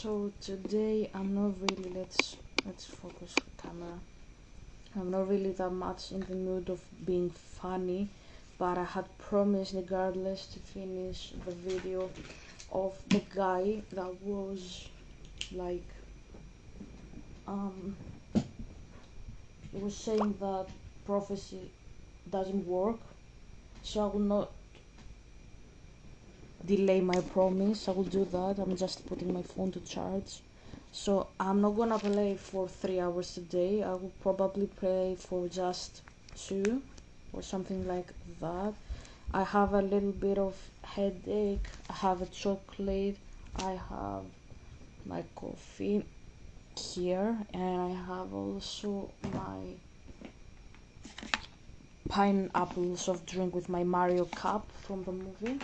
So today I'm not really let's focus camera. I'm not really that much in the mood of being funny, but I had promised regardless to finish the video of the guy that was like was saying that prophecy doesn't work. So I will not delay my promise. I will do that. I'm just putting my phone to charge. So I'm not gonna play for 3 hours a day. I will probably play for just 2 or something like that. I have a little bit of headache. I have a chocolate. I have my coffee here, and I have also my pineapple soft drink with my Mario cup from the movie.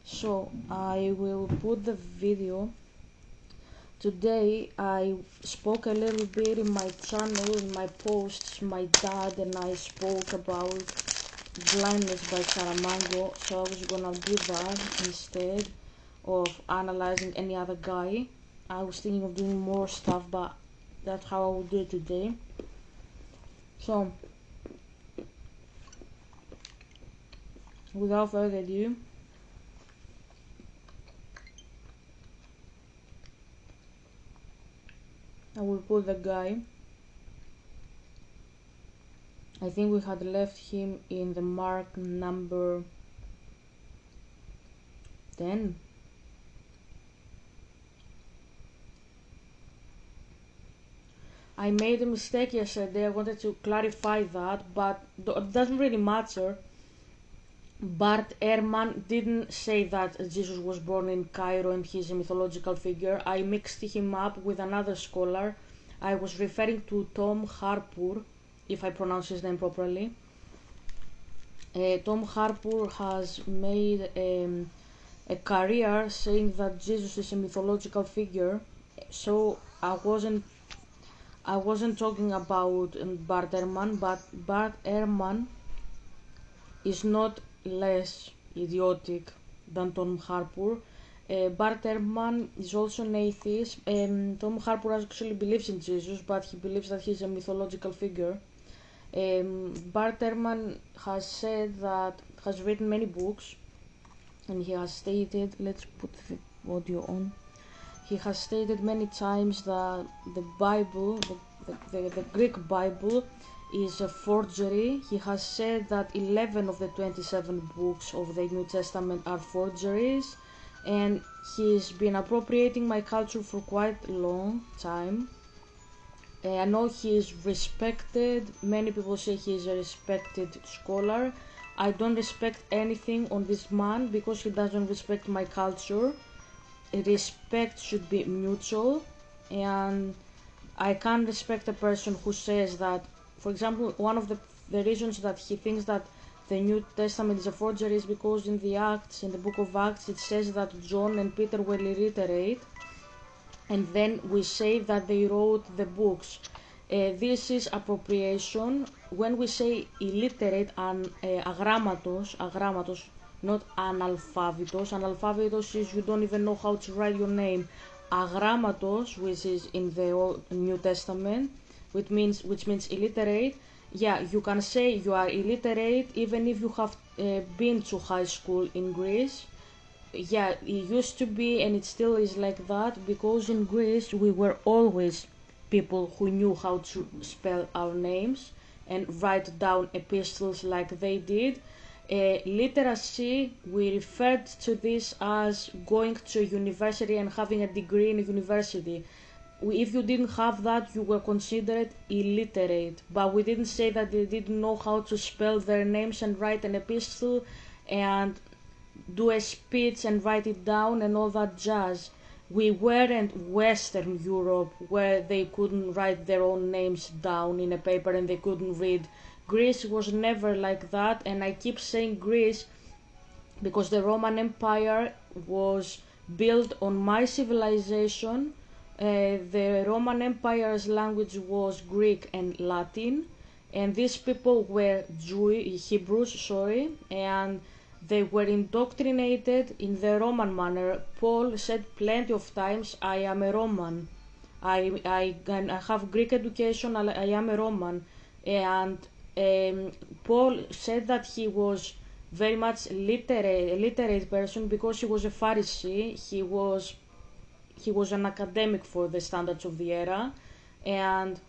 So I will put the video. Today I spoke a little bit in my channel, in my posts. My dad and I spoke about Blindness by Saramango, so I was gonna do that instead of analyzing any other guy. I was thinking of doing more stuff, but that's how I will do it today. So without further ado, I will put the guy. I think we had left him in the mark number 10. I made a mistake yesterday. I wanted to clarify that, but it doesn't really matter. Bart Ehrman didn't say that Jesus was born in Cairo and he's a mythological figure. I mixed him up with another scholar. I was referring to Tom Harpur, if I pronounce his name properly. Tom Harpur has made a career saying that Jesus is a mythological figure. So I wasn't talking about Bart Ehrman, but Bart Ehrman is not less idiotic than Tom Harpur. Bart Ehrman is also an atheist. Tom Harpur actually believes in Jesus, but he believes that he's a mythological figure. Bart Ehrman has written many books, and he has stated, let's put the audio on. He has stated many times that the Bible, the Greek Bible, is a forgery. He has said that 11 of the 27 books of the New Testament are forgeries, and he's been appropriating my culture for quite a long time. I know he is respected. Many people say he is a respected scholar. I don't respect anything on this man because he doesn't respect my culture. Respect should be mutual, and I can't respect a person who says that, for example, one of the reasons that he thinks that the New Testament is a forgery is because in the book of Acts, it says that John and Peter were illiterate, and then we say that they wrote the books. This is appropriation. When we say illiterate and agrammatos, not analphabetos. Analphabetos is you don't even know how to write your name. Agrammatos, which is in the Old New Testament, which means illiterate. Yeah, you can say you are illiterate even if you have been to high school in Greece. Yeah, it used to be, and it still is like that, because in Greece we were always people who knew how to spell our names and write down epistles like they did. Literacy, we referred to this as going to university and having a degree in a university. If you didn't have that, you were considered illiterate, but we didn't say that they didn't know how to spell their names and write an epistle and do a speech and write it down and all that jazz. We weren't Western Europe where they couldn't write their own names down in a paper and they couldn't read. Greece was never like that, and I keep saying Greece because the Roman Empire was built on my civilization. The Roman Empire's language was Greek and Latin, and these people were Hebrews, and They were indoctrinated in the Roman manner. Paul said plenty of times, I am a Roman. I have Greek education, I am a Roman. And Paul said that he was very much a literate person because he was a Pharisee. He was an academic for the standards of the era. And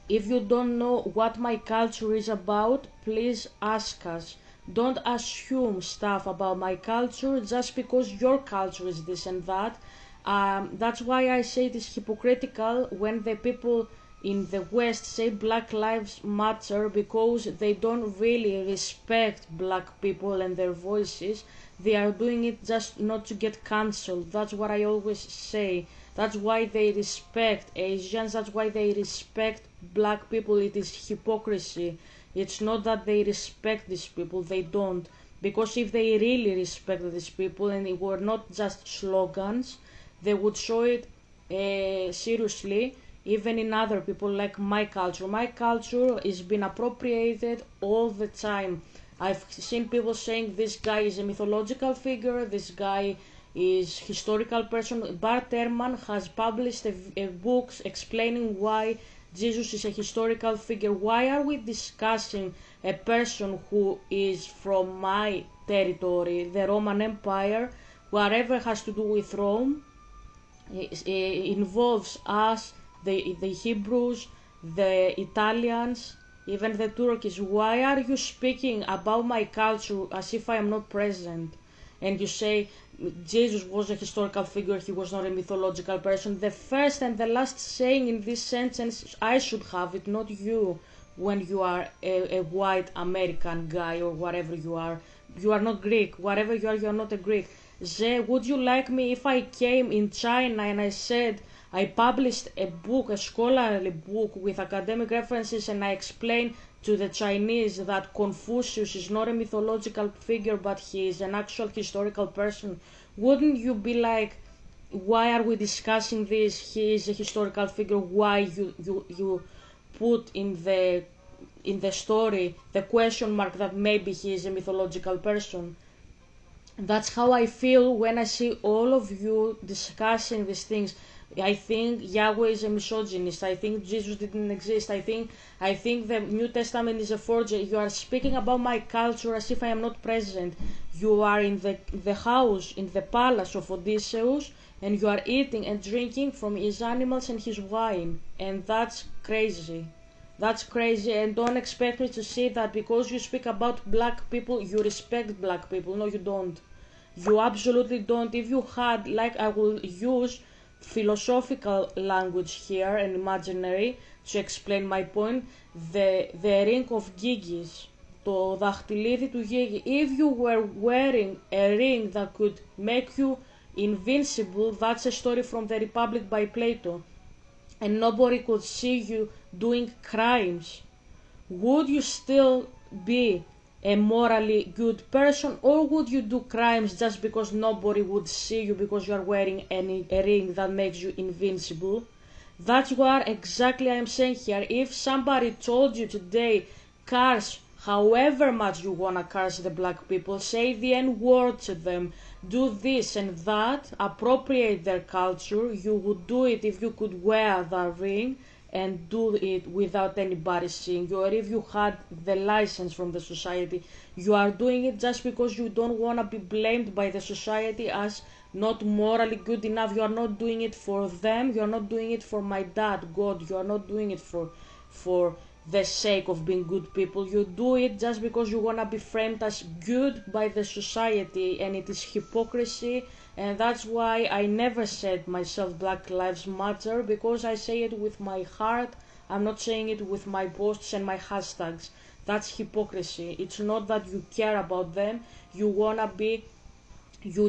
if you don't know what my culture is about, please ask us. Don't assume stuff about my culture just because your culture is this and that. That's why I say it is hypocritical when the people in the West say Black Lives Matter, because they don't really respect black people and their voices. They are doing it just not to get cancelled. That's what I always say. That's why they respect Asians, that's why they respect black people. It is hypocrisy. It's not that they respect these people, they don't. Because if they really respect these people and it were not just slogans, they would show it seriously, even in other people like my culture. My culture is being appropriated all the time. I've seen people saying this guy is a mythological figure, this guy is historical person. Bart Ehrman has published a book explaining why Jesus is a historical figure. Why are we discussing a person who is from my territory, the Roman Empire? Whatever has to do with Rome involves us, the Hebrews, the Italians, even the Turkish. Why are you speaking about my culture as if I am not present? And you say Jesus was a historical figure, he was not a mythological person. The first and the last saying in this sentence, I should have it, not you, when you are a white American guy or whatever you are. You are not Greek. Whatever you are not a Greek. Would you like me if I came in China and I said, I published a book, a scholarly book with academic references, and I explained to the Chinese that Confucius is not a mythological figure but he is an actual historical person? Wouldn't you be like, why are we discussing this? He is a historical figure. Why you put in the story the question mark that maybe he is a mythological person? That's how I feel when I see all of you discussing these things. I think Yahweh is a misogynist. I think Jesus didn't exist. I think the New Testament is a forgery. You are speaking about my culture as if I am not present. You are in the house, in the palace of Odysseus, and you are eating and drinking from his animals and his wine. And that's crazy. That's crazy, and don't expect me to see that because you speak about black people, you respect black people. No, you don't. You absolutely don't. If you had, like, I will use philosophical language here and imaginary to explain my point, the ring of Gigis, το δαχτυλίδι του Gigi. If you were wearing a ring that could make you invincible, that's a story from the Republic by Plato, and nobody could see you doing crimes, would you still be a morally good person, or would you do crimes just because nobody would see you because you are wearing a ring that makes you invincible? That's what exactly I am saying here. If somebody told you today, curse however much you wanna curse the black people, say the N-word to them, do this and that, appropriate their culture, you would do it if you could wear that ring and do it without anybody seeing you, or if you had the license from the society. You are doing it just because you don't want to be blamed by the society as not morally good enough. You are not doing it for them, you are not doing it for my dad, God, you are not doing it for the sake of being good people. You do it just because you want to be framed as good by the society, and it is hypocrisy. And that's why I never said myself Black Lives Matter, because I say it with my heart. I'm not saying it with my posts and my hashtags. That's hypocrisy. It's not that you care about them. You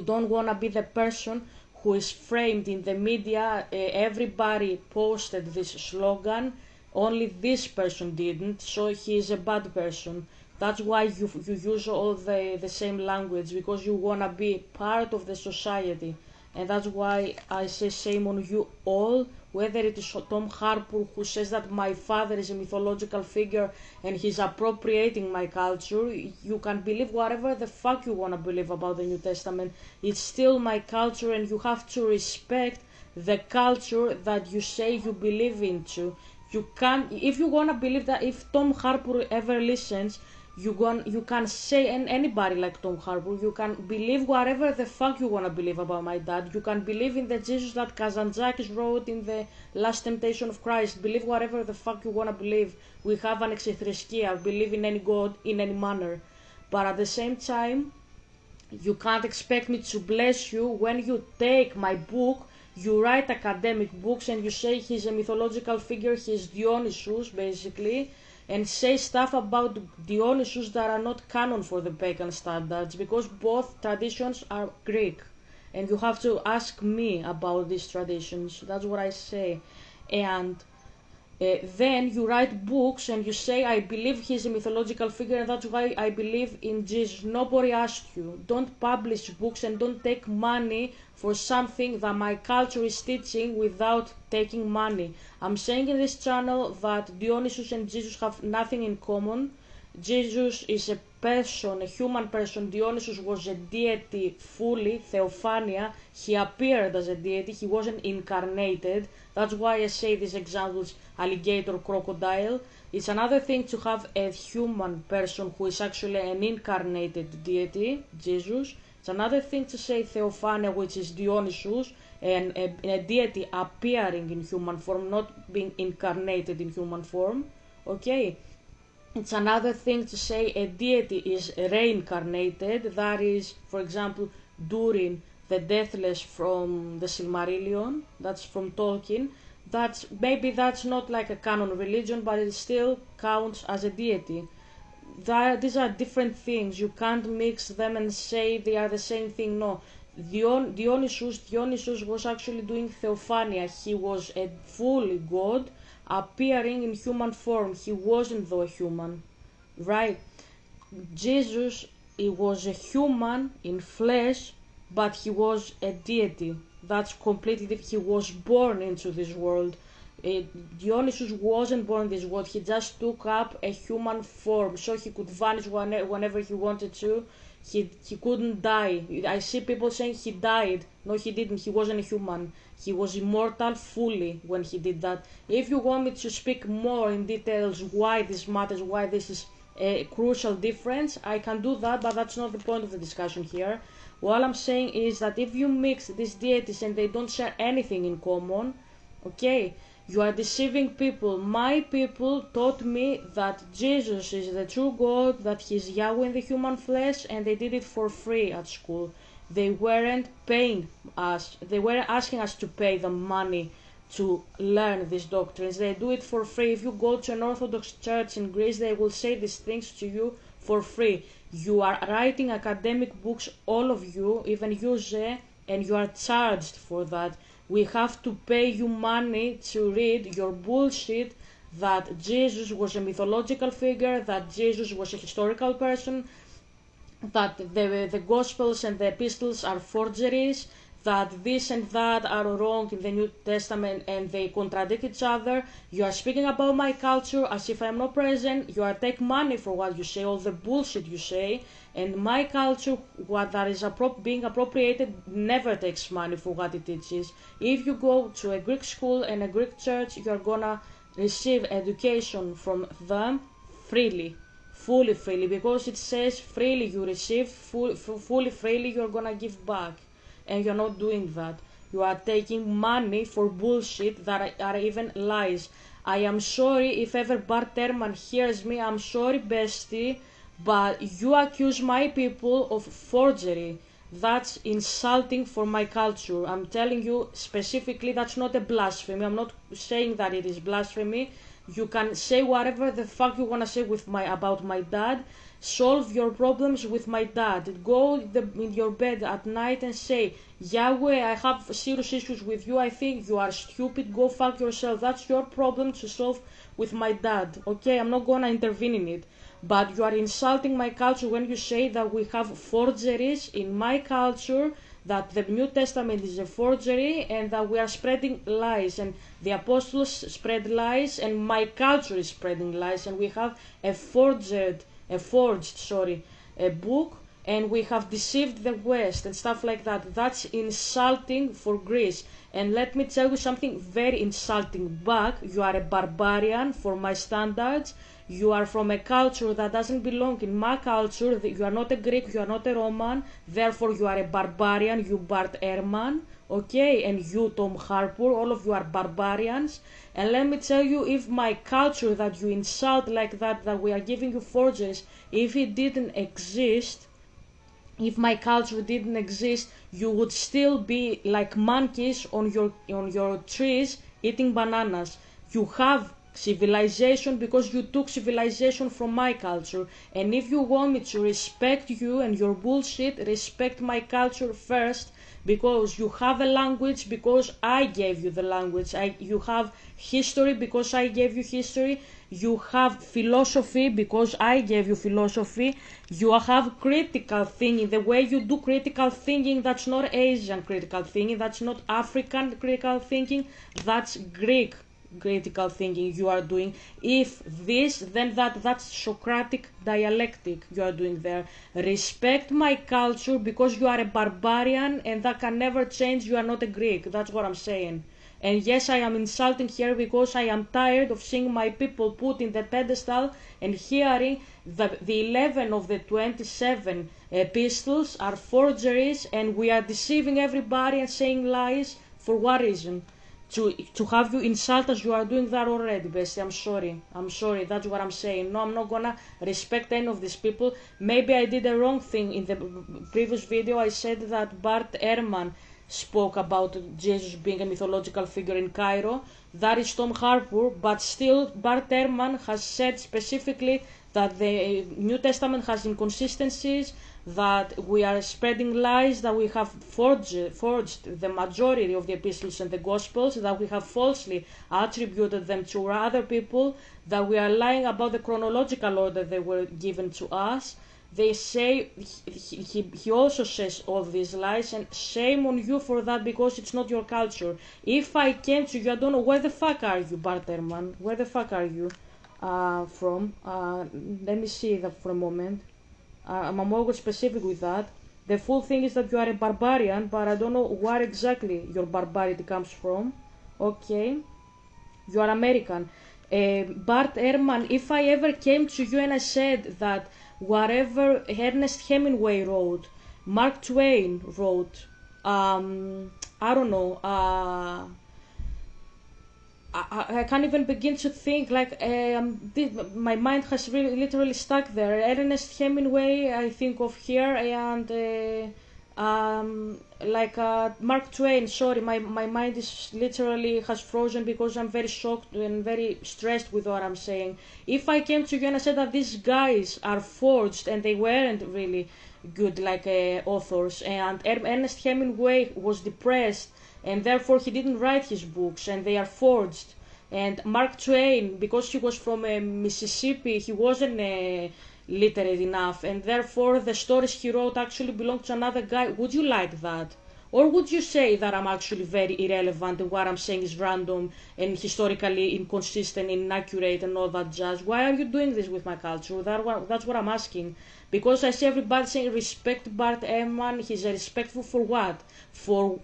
don't wanna be the person who is framed in the media. Everybody posted this slogan, only this person didn't, so he is a bad person. That's why you use all the same language, because you wanna be part of the society. and that's why I say shame on you all. Whether it is Tom Harpur who says that my father is a mythological figure and he's appropriating my culture, you can believe whatever the fuck you want to believe about the New Testament. It's still my culture, and you have to respect the culture that you say you believe into. You can't, if you wanna believe that, if Tom Harpur ever listens, you can say, and anybody like Tom Harpur, you can believe whatever the fuck you wanna believe about my dad. You can believe in the Jesus that Kazantzakis wrote in the Last Temptation of Christ. Believe whatever the fuck you wanna believe. We have an exithriskia, believe in any god in any manner. But at the same time, you can't expect me to bless you when you take my book, you write academic books and you say he's a mythological figure, he's Dionysus basically, and say stuff about Dionysus that are not canon for the pagan standards, because both traditions are Greek. And you have to ask me about these traditions. That's what I say. And then you write books and you say, I believe he's a mythological figure and that's why I believe in Jesus. Nobody asked you. Don't publish books and don't take money for something that my culture is teaching without taking money. I'm saying in this channel that Dionysus and Jesus have nothing in common. Jesus is a person, a human person. Dionysus was a deity fully, theophania. He appeared as a deity, he wasn't incarnated. That's why I say these examples, alligator, crocodile. It's another thing to have a human person who is actually an incarnated deity, Jesus. It's another thing to say theophania, which is Dionysus, and a deity appearing in human form, not being incarnated in human form. Okay? It's another thing to say a deity is reincarnated, that is, for example, Durin, the Deathless from the Silmarillion, that's from Tolkien. Maybe that's not like a canon religion, but it still counts as a deity. These are different things, you can't mix them and say they are the same thing, no. Dionysus was actually doing theophania, he was a fully god, appearing in human form. He wasn't though a human, right? Jesus, he was a human in flesh, but he was a deity. That's completely different. He was born into this world. Dionysus wasn't born in this world. He just took up a human form, so he could vanish whenever he wanted to. He couldn't die. I see people saying he died. No, he didn't. He wasn't a human. He was immortal fully when he did that. If you want me to speak more in details why this matters, why this is a crucial difference, I can do that, but that's not the point of the discussion here. What I'm saying is that if you mix these deities and they don't share anything in common, okay, you are deceiving people. My people taught me that Jesus is the true God, that he's Yahweh in the human flesh, and they did it for free at school. They weren't paying us, they weren't asking us to pay them money to learn these doctrines. They do it for free. If you go to an Orthodox church in Greece, they will say these things to you for free. You are writing academic books, all of you, even you, Ze, and you are charged for that. We have to pay you money to read your bullshit that Jesus was a mythological figure, that Jesus was a historical person, that the Gospels and the Epistles are forgeries, that this and that are wrong in the New Testament and they contradict each other. You are speaking about my culture as if I'm not present. You are taking money for what you say, all the bullshit you say. And my culture, what that is being appropriated, never takes money for what it teaches. If you go to a Greek school and a Greek church, you are gonna receive education from them freely. Fully freely, because it says freely you receive, fully freely you're gonna give back. And you're not doing that. You are taking money for bullshit that are even lies. I am sorry if ever Bart Ehrman hears me, I'm sorry bestie, but you accuse my people of forgery. That's insulting for my culture. I'm telling you specifically, that's not a blasphemy. I'm not saying that it is blasphemy. You can say whatever the fuck you wanna say about my dad. Solve your problems with my dad. Go in your bed at night and say, Yahweh, I have serious issues with you. I think you are stupid. Go fuck yourself. That's your problem to solve with my dad. Okay, I'm not gonna intervene in it. But you are insulting my culture when you say that we have forgeries in my culture that the New Testament is a forgery and that we are spreading lies, and the apostles spread lies and my culture is spreading lies, and we have a forged a book, and we have deceived the West and stuff like that. That's insulting for Greece. And let me tell you something very insulting back. You are a barbarian for my standards. You are from a culture that doesn't belong in my culture. You are not a Greek, you are not a Roman. Therefore, you are a barbarian, you Bart Ehrman. Okay, and you Tom Harpur, all of you are barbarians. And let me tell you, if my culture that you insult like that we are giving you forgeries, if it didn't exist, if my culture didn't exist, you would still be like monkeys on your trees eating bananas. You have civilization because you took civilization from my culture. And if you want me to respect you and your bullshit, respect my culture first, because you have a language because I gave you the language. You have history because I gave you history. You have philosophy because I gave you philosophy. You have critical thinking. The way you do critical thinking, that's not Asian critical thinking, that's not African critical thinking, that's Greek critical thinking you are doing. If this, then that's Socratic dialectic you are doing there. Respect my culture because you are a barbarian and that can never change. You are not a Greek. That's what I'm saying. And yes, I am insulting here because I am tired of seeing my people put in the pedestal and hearing the 11 of the 27 epistles are forgeries, and we are deceiving everybody and saying lies. For what reason? To have you insult us. You are doing that already, bestie. I'm sorry, that's what I'm saying. No, I'm not gonna respect any of these people. Maybe I did a wrong thing in the previous video. I said that Bart Ehrman spoke about Jesus being a mythological figure in Cairo. That is Tom Harpur, but still Bart Ehrman has said specifically that the New Testament has inconsistencies, that we are spreading lies, that we have forged the majority of the epistles and the gospels, that we have falsely attributed them to other people, that we are lying about the chronological order they were given to us. They say, he also says all these lies, and shame on you for that because it's not your culture. If I came to you, I don't know, where the fuck are you, Bart Ehrman? Where the fuck are you from? Let me see that for a moment. I'm more specific with that. The full thing is that you are a barbarian, but I don't know where exactly your barbarity comes from. Okay, you are American. Bart Ehrman, if I ever came to you and I said that whatever Ernest Hemingway wrote, Mark Twain wrote, I don't know, I can't even begin to think, like, my mind has really literally stuck there. Ernest Hemingway, I think of here, and Mark Twain, sorry, my mind is literally has frozen because I'm very shocked and very stressed with what I'm saying. If I came to you and I said that these guys are forged and they weren't really good like authors, and Ernest Hemingway was depressed and therefore he didn't write his books and they are forged, and Mark Twain, because he was from Mississippi, he wasn't literate enough, and therefore the stories he wrote actually belong to another guy. Would you like that? Or would you say that I'm actually very irrelevant and what I'm saying is random and historically inconsistent, inaccurate and all that jazz? Why are you doing this with my culture? That's what I'm asking. Because I see everybody saying respect Bart Ehrman. He's respectful for what? For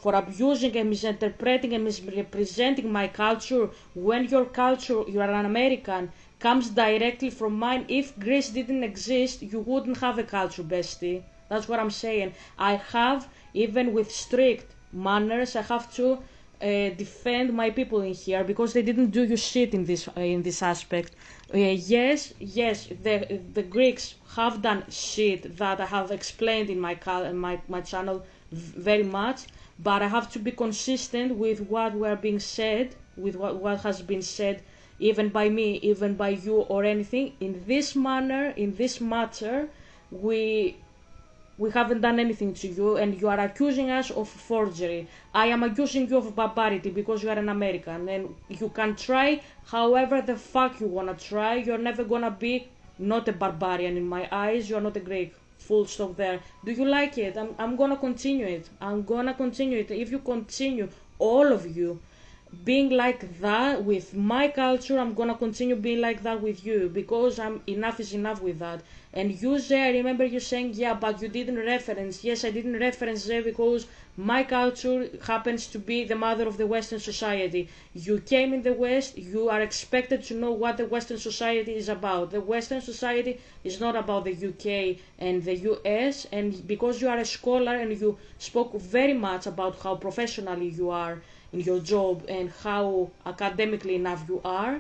abusing and misinterpreting and misrepresenting my culture, when your culture, you are an American, comes directly from mine. If Greece didn't exist, you wouldn't have a culture, bestie. That's what I'm saying. I have, even with strict manners, I have to defend my people in here because they didn't do you shit in this aspect. Yes, the Greeks have done shit that I have explained in my channel very much, but I have to be consistent with what were being said, with what has been said, even by me, even by you, or anything. In this manner, in this matter, we haven't done anything to you, and you are accusing us of forgery. I am accusing you of barbarity because you are an American, and you can try however the fuck you wanna try. You're never gonna be not a barbarian in my eyes. You're not a Greek. full stop there. Do you like it? I'm gonna continue it. I'm gonna continue it. If you continue, all of you, being like that with my culture, I'm gonna continue being like that with you, because I'm enough is enough with that. And you say, I remember you saying, yeah, but you didn't reference. Yes, I didn't reference there because my culture happens to be the mother of the Western society. You came in the West, you are expected to know what the Western society is about. The Western society is not about the UK and the US, and because you are a scholar and you spoke very much about how professionally you are in your job and how academically enough you are,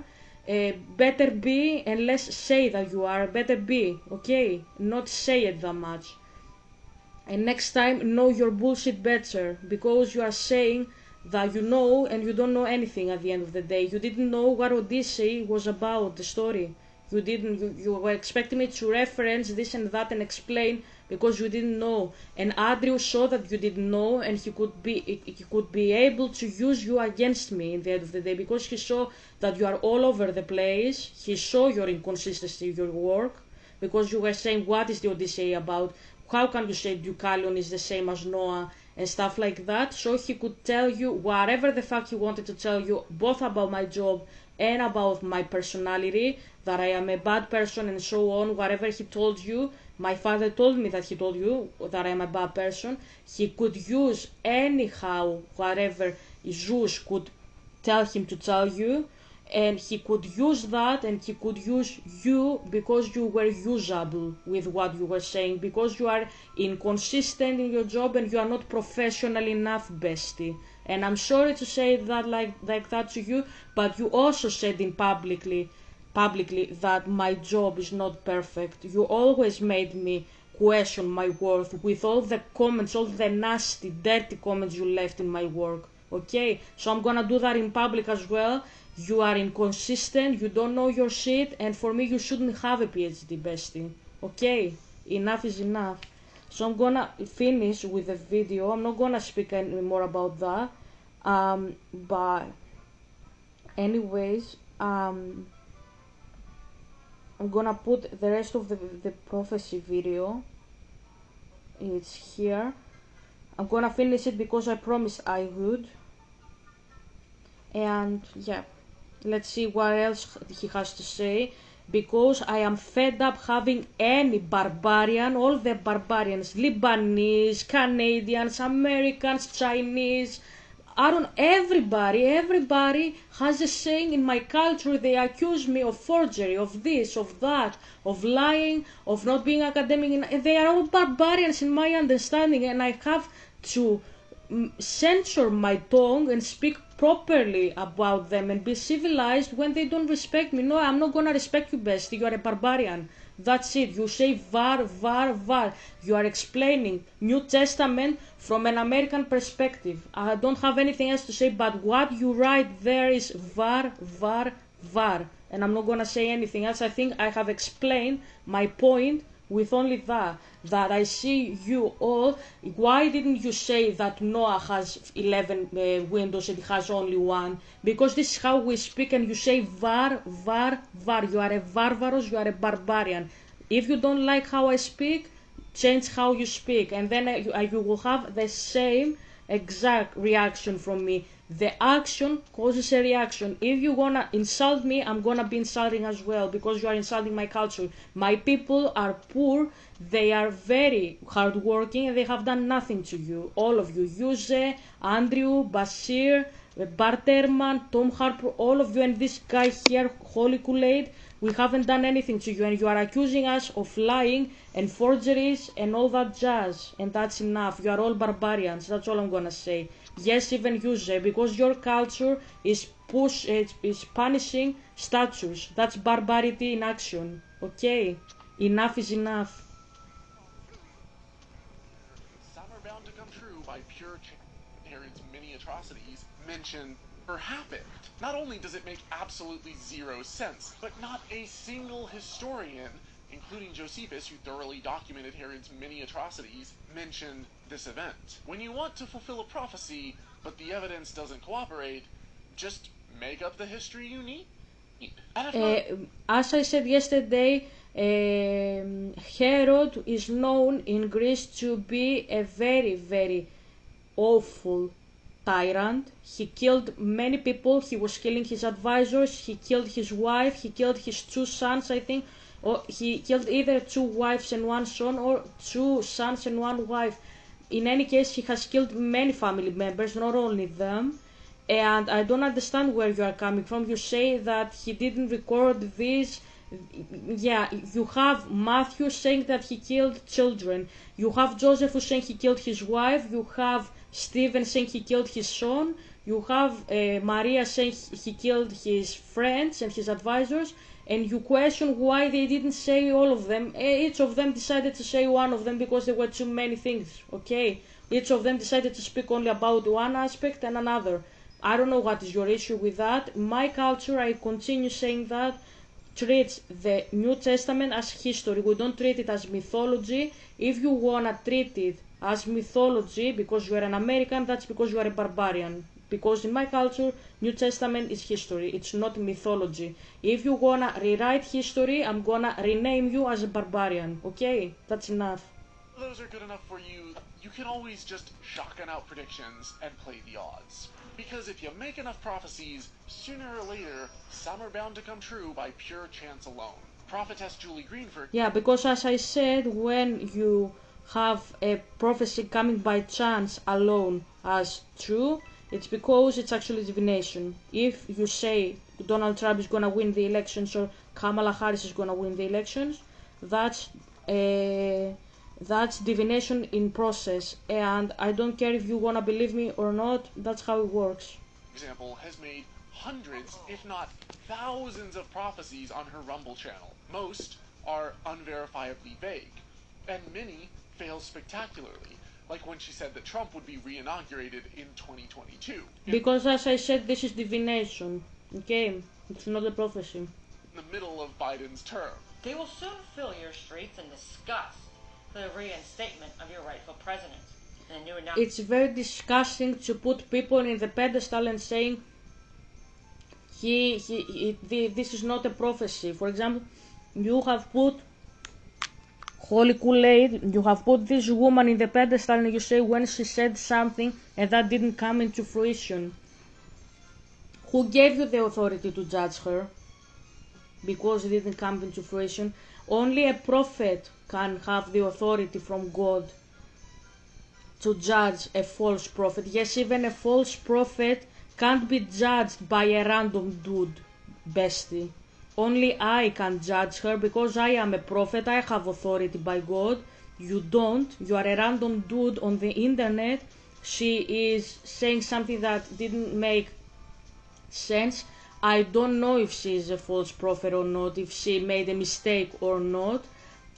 better be, and less say that you are, better be, okay? Not say it that much. And next time, know your bullshit better, because you are saying that you know and you don't know anything at the end of the day. You didn't know what Odyssey was about, the story. You didn't, you were expecting me to reference this and that and explain because you didn't know. And Adriu saw that you didn't know, and he could be able to use you against me in the end of the day, because he saw that you are all over the place. He saw your inconsistency, your work, because you were saying, what is the Odyssey about? How can you say Deucalion is the same as Noah and stuff like that? So he could tell you whatever the fuck he wanted to tell you, both about my job and about my personality, that I am a bad person and so on. Whatever he told you, my father told me that he told you that I am a bad person. He could use anyhow whatever Zeus could tell him to tell you, and he could use that, and he could use you because you were usable with what you were saying, because you are inconsistent in your job and you are not professional enough, bestie. And I'm sorry to say that like that to you, but you also said in publicly that my job is not perfect. You always made me question my worth with all the comments, all the nasty, dirty comments you left in my work. Okay, so I'm gonna do that in public as well. You are inconsistent, you don't know your shit, and for me, you shouldn't have a PhD, bestie. Okay, enough is enough. So I'm gonna finish with the video. I'm not gonna speak any more about that. But anyways, I'm gonna put the rest of the prophecy video. It's here. I'm gonna finish it because I promised I would. And yeah, let's see what else he has to say. Because I am fed up having any barbarian, all the barbarians, Lebanese, Canadians, Americans, Chinese, I don't, everybody has a saying in my culture. They accuse me of forgery, of this, of that, of lying, of not being academic. They are all barbarians in my understanding, and I have to censor my tongue and speak properly about them and be civilized when they don't respect me. No, I'm not gonna respect you, bestie. You are a barbarian. That's it. You say var. You are explaining New Testament from an American perspective. I don't have anything else to say, but what you write there is var. And I'm not gonna say anything else. I think I have explained my point with only that I see you all. Why didn't you say that Noah has 11 windows and he has only one? Because this is how we speak, and you say var. You are a barbarous, you are a barbarian. If you don't like how I speak, change how you speak, and then you will have the same exact reaction from me. The action causes a reaction. If you gonna insult me, I'm gonna be insulting as well, because you are insulting my culture. My people are poor, they are very hardworking, and they have done nothing to you. All of you, Yuze, Andrew, Bashir, Barterman, Tom Harper, all of you, and this guy here, Holy Kool-Aid, we haven't done anything to you, and you are accusing us of lying and forgeries and all that jazz, and that's enough. You are all barbarians. That's all I'm gonna say. Yes, even you, Zé, because your culture is punishing statues. That's barbarity in action. Okay, enough is enough. Some are bound to come true by pure Herod's many atrocities mentioned or happened. Not only does it make absolutely zero sense, but not a single historian, including Josephus, who thoroughly documented Herod's many atrocities, mentioned this event. When you want to fulfill a prophecy, but the evidence doesn't cooperate, just make up the history you need. And if not, As I said yesterday, Herod is known in Greece to be a very, very awful tyrant. He killed many people. He was killing his advisors. He killed his wife. He killed his two sons, I think. Or he killed either two wives and one son, or two sons and one wife. In any case, he has killed many family members, not only them. And I don't understand where you are coming from. You say that he didn't record this. Yeah, you have Matthew saying that he killed children. You have Joseph who's saying he killed his wife. You have Stephen saying he killed his son. You have Maria saying he killed his friends and his advisors. And you question why they didn't say all of them. Each of them decided to say one of them because there were too many things. Okay, each of them decided to speak only about one aspect and another. I don't know what is your issue with that. My culture, I continue saying that, treats the New Testament as history. We don't treat it as mythology. If you wanna treat it as mythology because you are an American, that's because you are a barbarian. Because in my culture, New Testament is history. It's not mythology. If you wanna rewrite history, I'm gonna rename you as a barbarian. Okay? That's enough. those are good enough for you. You can always just shotgun out predictions and play the odds. Because if you make enough prophecies, sooner or later, some are bound to come true by pure chance alone. Prophetess Julie Greenford. Yeah, because as I said, when you have a prophecy coming by chance alone as true, it's because it's actually divination. If you say Donald Trump is gonna win the elections or Kamala Harris is gonna win the elections, that's that's divination in process. And I don't care if you wanna believe me or not. That's how it works. Example, has made hundreds, if not thousands of prophecies on her Rumble channel. Most are unverifiably vague, and many fail spectacularly, like when she said that Trump would be re-inaugurated in 2022. Because as I said, this is divination. Okay? It's not a prophecy. In the middle of Biden's term. They will soon fill your streets in disgust for the reinstatement of your rightful president. And a new announcement. It's very disgusting to put people in the pedestal and saying this is not a prophecy. For example, you have put Holy Kool-Aid, you have put this woman in the pedestal and you say when she said something and that didn't come into fruition. Who gave you the authority to judge her? Because it didn't come into fruition. Only a prophet can have the authority from God to judge a false prophet. Yes, even a false prophet can't be judged by a random dude, bestie. Only I can judge her because I am a prophet. I have authority by God. You don't. You are a random dude on the internet. She is saying something that didn't make sense. I don't know if she is a false prophet or not, if she made a mistake or not.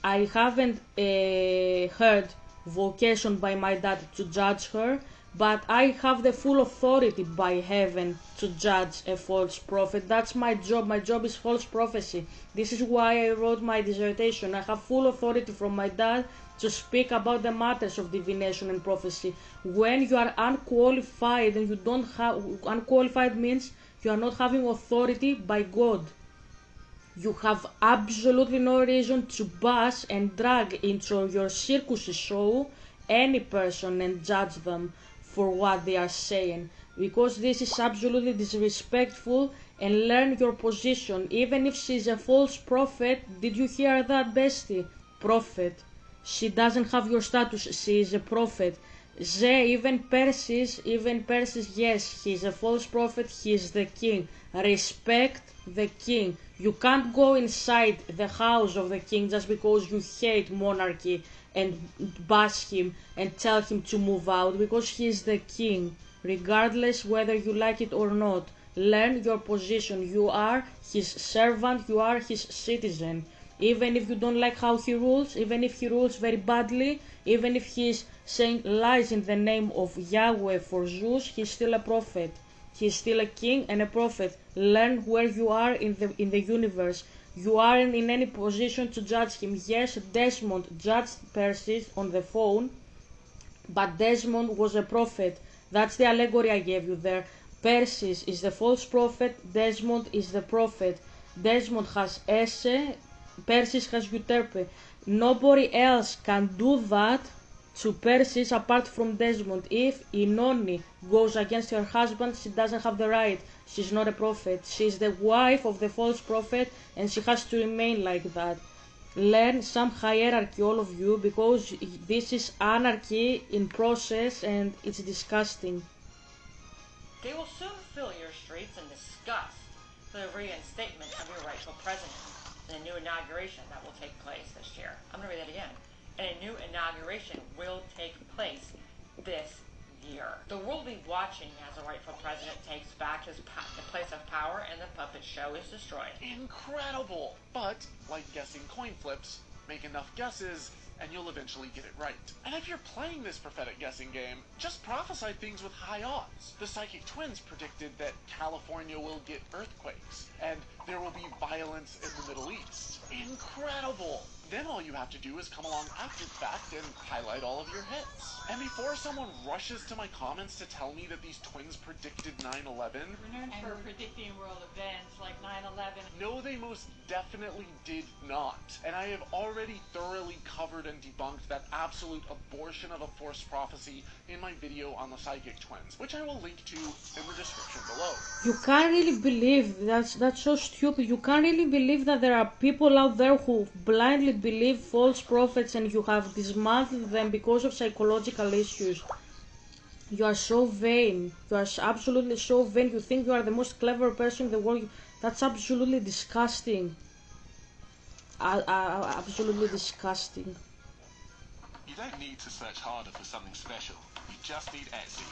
I haven't heard vocation by my dad to judge her, but I have the full authority by heaven to judge a false prophet. That's my job. My job is false prophecy. This is why I wrote my dissertation. I have full authority from my dad to speak about the matters of divination and prophecy. When you are unqualified and you don't have, unqualified means you are not having authority by God. You have absolutely no reason to bash and drag into your circus show any person and judge them for what they are saying, because this is absolutely disrespectful. And learn your position. Even if she's a false prophet, did you hear that, bestie? Prophet. She doesn't have your status. She is a prophet. Even Persis, yes, he is a false prophet. He is the king. Respect the king. You can't go inside the house of the king just because you hate monarchy and bash him and tell him to move out, because he is the king, regardless whether you like it or not. Learn your position. You are his servant, you are his citizen. Even if you don't like how he rules, even if he rules very badly, even if he is saying lies in the name of Yahweh for Zeus, he's still a prophet. He's still a king and a prophet. Learn where you are in the universe. You aren't in any position to judge him. Yes, Desmond judged Persis on the phone, but Desmond was a prophet. That's the allegory I gave you there. Persis is the false prophet, Desmond is the prophet. Desmond has esse, Persis has euterpe. Nobody else can do that to Persis apart from Desmond. If Inoni goes against her husband, she doesn't have the right. She's not a prophet. She's the wife of the false prophet and she has to remain like that. Learn some hierarchy, all of you, because this is anarchy in process and it's disgusting. They will soon fill your streets in disgust for the reinstatement of your rightful president and a new inauguration that will take place this year. I'm going to read that again. And a new inauguration will take place this year. The world will be watching as the rightful president takes back the place of power and the puppet show is destroyed. Incredible! But, like guessing coin flips, make enough guesses and you'll eventually get it right. And if you're playing this prophetic guessing game, just prophesy things with high odds. The psychic twins predicted that California will get earthquakes, and there will be violence in the Middle East. Incredible! Then all you have to do is come along after the fact and highlight all of your hits. And before someone rushes to my comments to tell me that these twins predicted 9/11, We're known for predicting world events like 9/11. no, they most definitely did not. And I have already thoroughly covered and debunked that absolute abortion of a forced prophecy in my video on the psychic twins, which I will link to in the description below. You can't really believe that's so stupid. You can't really believe that there are people out there who blindly believe false prophets and you have dismantled them because of psychological issues. You are so vain. You are absolutely so vain. You think you are the most clever person in the world. That's absolutely disgusting. Absolutely disgusting. You don't need to search harder for something special. You just need Etsy.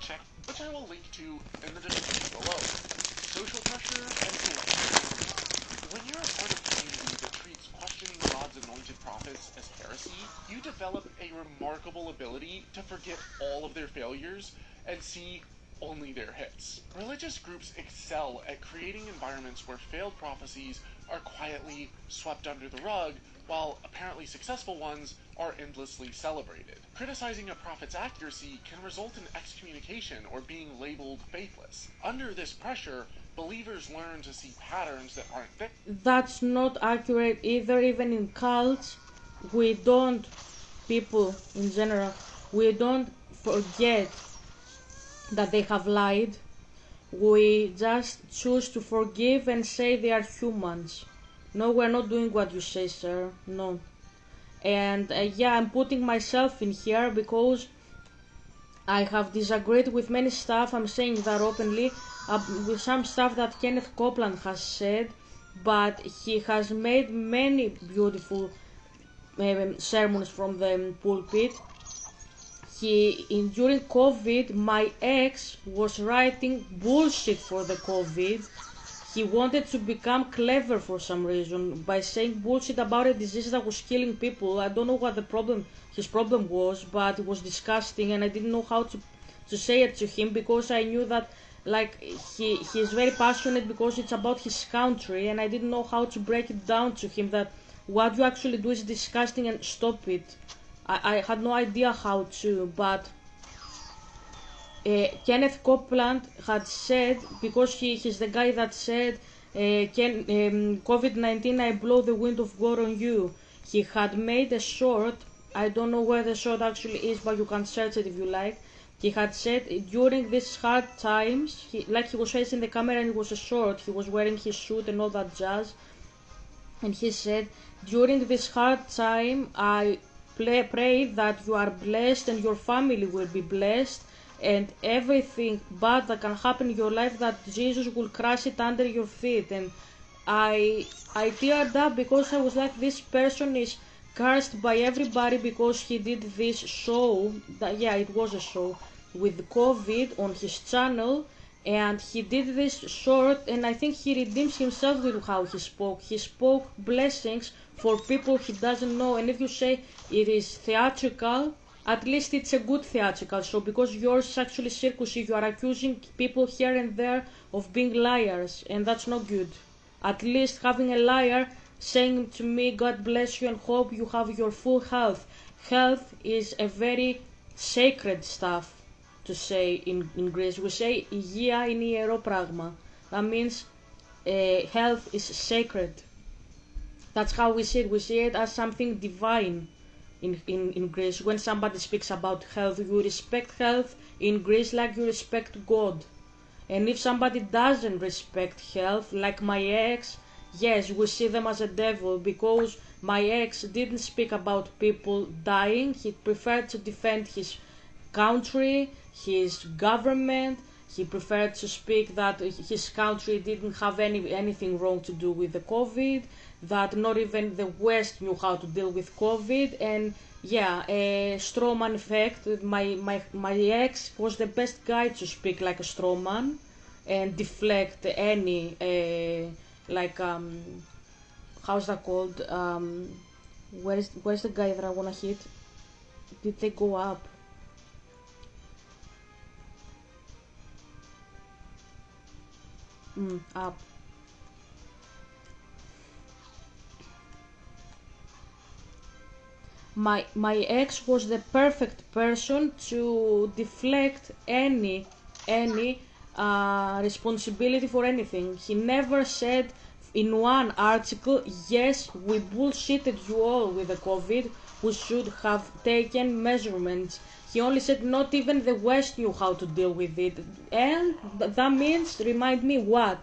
Check, which I will link to in the description below. Social pressure and feeling. When you're a part of a community that treats questioning God's anointed prophets as heresy, you develop a remarkable ability to forget all of their failures and see only their hits. Religious groups excel at creating environments where failed prophecies are quietly swept under the rug, while apparently successful ones are endlessly celebrated. Criticizing a prophet's accuracy can result in excommunication or being labeled faithless. Under this pressure, believers learn to see patterns that aren't fit. That's not accurate either. Even in cults, we don't, people in general, we don't forget that they have lied. We just choose to forgive and say they are humans. No, we're not doing what you say, sir. No. And yeah, I'm putting myself in here because I have disagreed with many stuff. I'm saying that openly with some stuff that Kenneth Copeland has said, but he has made many beautiful sermons from the pulpit. During COVID, my ex was writing bullshit for the COVID. He wanted to become clever for some reason by saying bullshit about a disease that was killing people. I don't know what his problem was, but it was disgusting and I didn't know how to say it to him because I knew that like he is very passionate because it's about his country and I didn't know how to break it down to him that what you actually do is disgusting and stop it. I had no idea how to, but Kenneth Copeland had said, because he's the guy that said, COVID-19, I blow the wind of God on you. He had made a short, I don't know where the short actually is, but you can search it if you like. He had said, during these hard times, like he was facing the camera and it was a short, he was wearing his suit and all that jazz. And he said, during this hard time, I pray that you are blessed and your family will be blessed. And everything bad that can happen in your life, that Jesus will crush it under your feet. And I teared up because I was like, this person is cursed by everybody because he did this show, yeah, it was a show, with COVID on his channel, and he did this short, and I think he redeems himself with how he spoke. He spoke blessings for people he doesn't know, and if you say it is theatrical, at least it's a good theatrical show, because yours is actually circus. You are accusing people here and there of being liars, and that's not good. At least having a liar saying to me, God bless you and hope you have your full health. Health is a very sacred stuff. to say in Greece. We say υγεία είναι ιερό πράγμα. That means health is sacred. That's how we see it. We see it as something divine in Greece. When somebody speaks about health, you respect health in Greece like you respect God. And if somebody doesn't respect health, like my ex, yes, we see them as a devil, because my ex didn't speak about people dying. He preferred to defend his country, his government. He preferred to speak that his country didn't have anything wrong to do with the COVID, that not even the West knew how to deal with COVID. And yeah, a strawman effect. My ex was the best guy to speak like a strawman and deflect any how's that called? Where's the guy that I wanna hit? Did they go up? Up. My ex was the perfect person to deflect any responsibility for anything. He never said in one article, yes, we bullshitted you all with the COVID, we should have taken measurements. He only said not even the West knew how to deal with it. And that means, remind me what?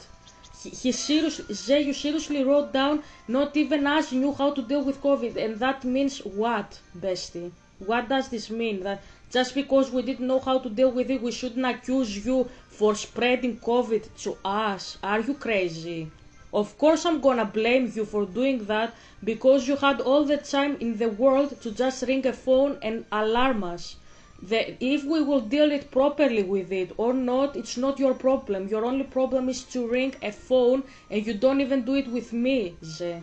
He seriously, Zay, you seriously wrote down not even us knew how to deal with COVID. And that means what, bestie? What does this mean? That just because we didn't know how to deal with it, we shouldn't accuse you for spreading COVID to us? Are you crazy? Of course I'm gonna blame you for doing that, because you had all the time in the world to just ring a phone and alarm us. If we will deal it properly with it or not, it's not your problem. Your only problem is to ring a phone, and you don't even do it with me, Ze.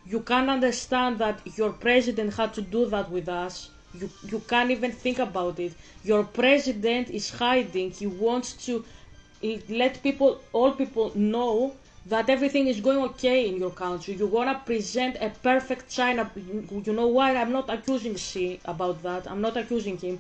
You can't understand that your president had to do that with us. You can't even think about it. Your president is hiding. He wants to let all people know that everything is going okay in your country. You wanna present a perfect China. You know why? I'm not accusing Xi about that. I'm not accusing him.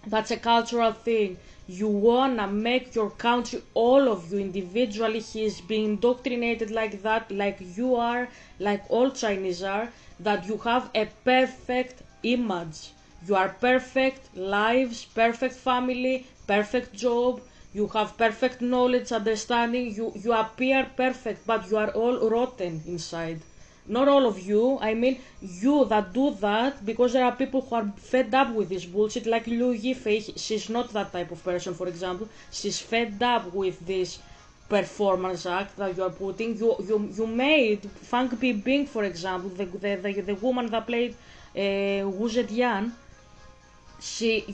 That's a cultural thing. You wanna make your country, all of you individually, he is being indoctrinated like that, like you are, like all Chinese are, that you have a perfect image. You are perfect lives, perfect family, perfect job. You have perfect knowledge, understanding. You appear perfect, but you are all rotten inside. Not all of you, I mean you that do that, because there are people who are fed up with this bullshit, like Liu Yifei. She's not that type of person, for example. She's fed up with this performance act that you are putting. You made Fang Bing, for example, the woman that played Wu Zetian.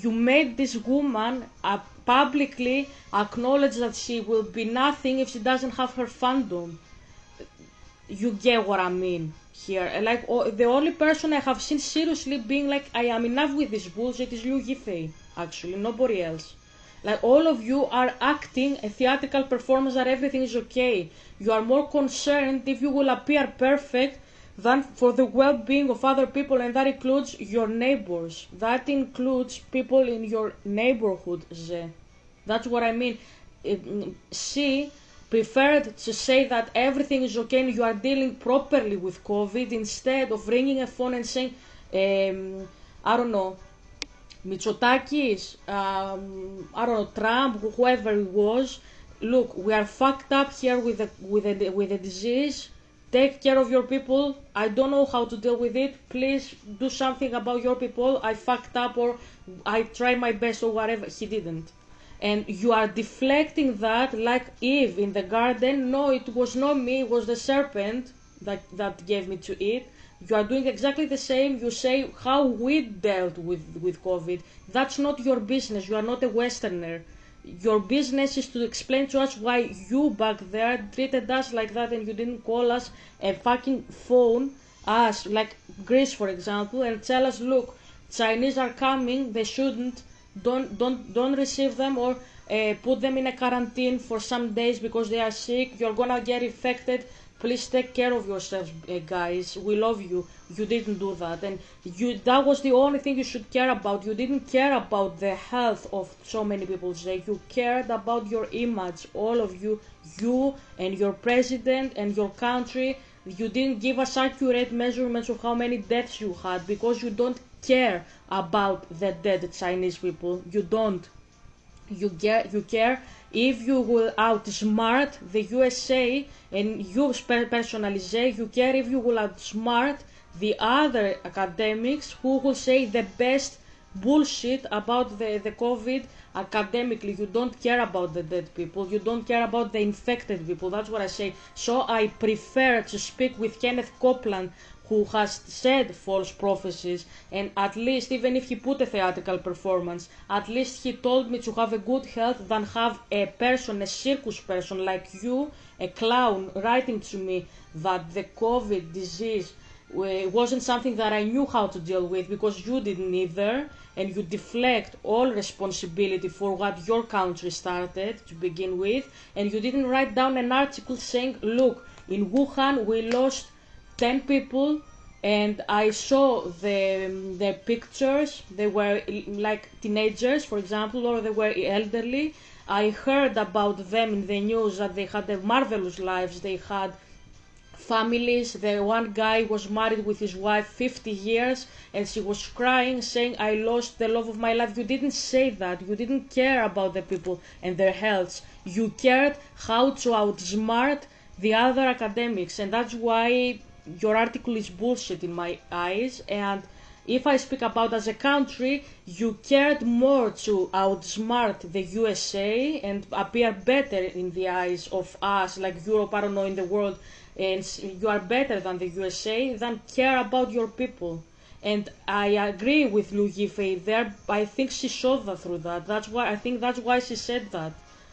You made this woman publicly acknowledge that she will be nothing if she doesn't have her fandom. You get what I mean here. Like, the only person I have seen seriously being like, I am enough with this bullshit is Liu Yifei, actually, nobody else. Like, all of you are acting a theatrical performance that everything is okay. You are more concerned if you will appear perfect than for the well-being of other people, and that includes your neighbors. That includes people in your neighborhood, Ze. That's what I mean. She preferred to say that everything is okay and you are dealing properly with COVID, instead of ringing a phone and saying, I don't know, Mitsotakis, I don't know, Trump, whoever it was. Look, we are fucked up here with the disease. Take care of your people. I don't know how to deal with it. Please do something about your people. I fucked up, or I try my best, or whatever. He didn't. And you are deflecting that like Eve in the garden. No, it was not me, it was the serpent that gave me to eat. You are doing exactly the same. You say how we dealt with COVID. That's not your business. You are not a Westerner. Your business is to explain to us why you back there treated us like that, and you didn't call us a fucking phone, us, like Greece for example, and tell us, look, Chinese are coming, they shouldn't, don't receive them, or put them in a quarantine for some days because they are sick. You're gonna get infected. please take care of yourselves, guys. We love you. You didn't do that, and that was the only thing you should care about. You didn't care about the health of so many people. Say you cared about your image, all of you, you and your president and your country. You didn't give us accurate measurements of how many deaths you had because you don't care about the dead Chinese people. You don't. You care if you will outsmart the USA, and you personally say you care if you will outsmart the other academics who will say the best bullshit about the COVID academically. You don't care about the dead people. You don't care about the infected people. That's what I say. So I prefer to speak with Kenneth Copeland, who has said false prophecies, and at least, even if he put a theatrical performance, at least he told me to have a good health than have a person, a circus person like you, a clown, writing to me that the COVID disease wasn't something that I knew how to deal with because you didn't either, and you deflect all responsibility for what your country started to begin with, and you didn't write down an article saying, look, in Wuhan we lost 10 people, and I saw the pictures. They were like teenagers, for example, or they were elderly. I heard about them in the news that they had a marvelous lives. They had families. The one guy was married with his wife 50 years, and she was crying, saying, I lost the love of my life. You didn't say that. You didn't care about the people and their health. You cared how to outsmart the other academics, and that's why your article is bullshit in my eyes. And if I speak about as a country, you cared more to outsmart the USA and appear better in the eyes of us, like Europe, I don't know, in the world, and you are better than the USA, than care about your people. And I agree with Liu Yifei there. I think she saw that through that. That's why she said that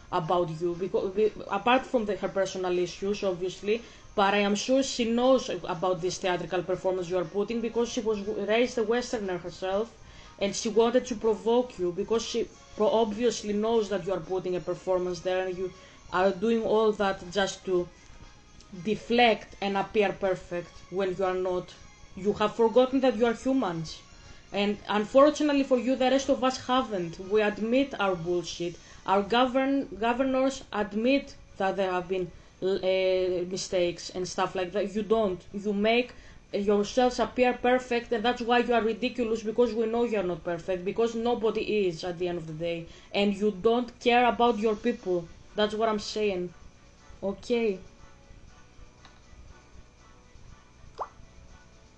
about you, because apart from her personal issues, obviously, but I am sure she knows about this theatrical performance you are putting because she was raised a Westerner herself, and she wanted to provoke you because she obviously knows that you are putting a performance there, and you are doing all that just to deflect and appear perfect when you are not. You have forgotten that you are humans. And unfortunately for you, the rest of us haven't. We admit our bullshit. Our governors admit that there have been mistakes and stuff like that. You don't. You make yourselves appear perfect, and that's why you are ridiculous, because we know you are not perfect, because nobody is at the end of the day, and you don't care about your people. That's what I'm saying. Okay.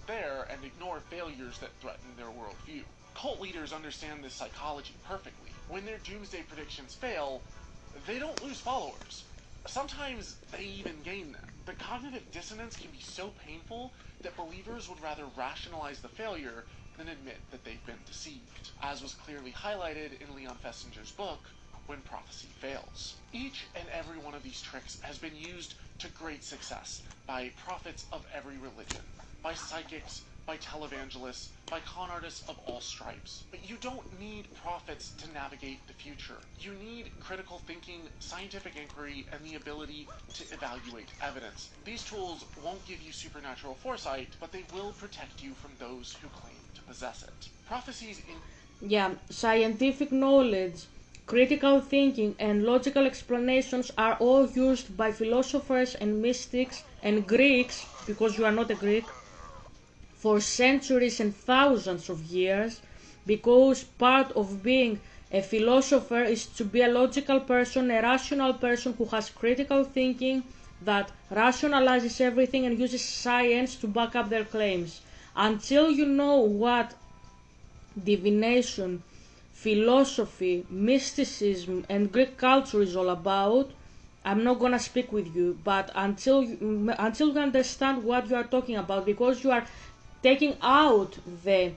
There and ignore failures that threaten their worldview. Cult leaders understand this psychology perfectly. When their doomsday predictions fail, they don't lose followers. Sometimes they even gain them. But cognitive dissonance can be so painful that believers would rather rationalize the failure than admit that they've been deceived, as was clearly highlighted in Leon Festinger's book, When Prophecy Fails. Each and every one of these tricks has been used to great success by prophets of every religion, by psychics, by televangelists, by con artists of all stripes. But you don't need prophets to navigate the future. You need critical thinking, scientific inquiry, and the ability to evaluate evidence. These tools won't give you supernatural foresight, but they will protect you from those who claim to possess it. Prophecies in... Yeah, scientific knowledge, critical thinking, and logical explanations are all used by philosophers and mystics and Greeks, because you are not a Greek, for centuries and thousands of years, because part of being a philosopher is to be a logical person, a rational person who has critical thinking, that rationalizes everything and uses science to back up their claims. Until you know what divination, philosophy, mysticism, and Greek culture is all about, I'm not gonna speak with you. But until you understand what you are talking about, because you are taking out the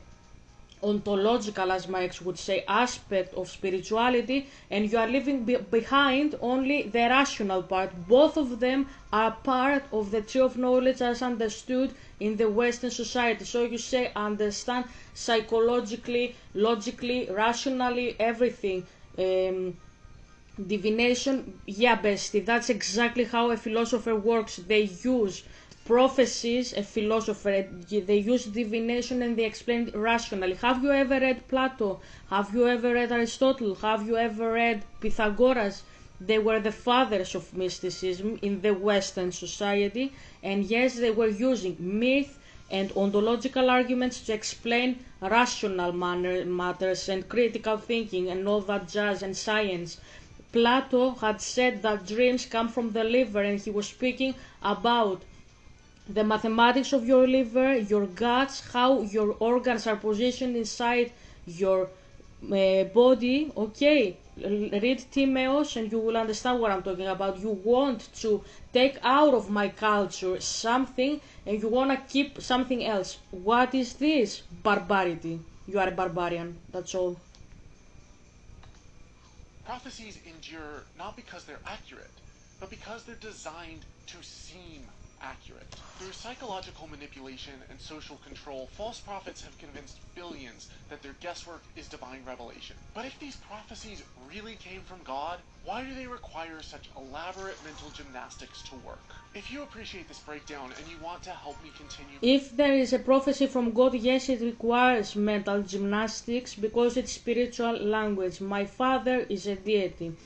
ontological, as my ex would say, aspect of spirituality, and you are leaving behind only the rational part. Both of them are part of the tree of knowledge as understood in the Western society. So you say understand psychologically, logically, rationally, everything. Divination, yeah, bestie, that's exactly how a philosopher works. They use prophecies, a philosopher, they use divination and they explain it rationally. Have you ever read Plato? Have you ever read Aristotle? Have you ever read Pythagoras? They were the fathers of mysticism in the Western society, and yes, they were using myth and ontological arguments to explain rational matters and critical thinking and all that jazz and science. Plato had said that dreams come from the liver, and he was speaking about the mathematics of your liver, your guts, how your organs are positioned inside your body. Okay, read Timaeus and you will understand what I'm talking about. You want to take out of my culture something and you want to keep something else. What is this? Barbarity. You are a barbarian. That's all. Prophecies endure not because they're accurate, but because they're designed to seem accurate. Through psychological manipulation and social control, false prophets have convinced billions that their guesswork is divine revelation. But if these prophecies really came from God, why do they require such elaborate mental gymnastics to work? If you appreciate this breakdown and you want to help me continue... If there is a prophecy from God, yes, it requires mental gymnastics because it's spiritual language. My father is a deity.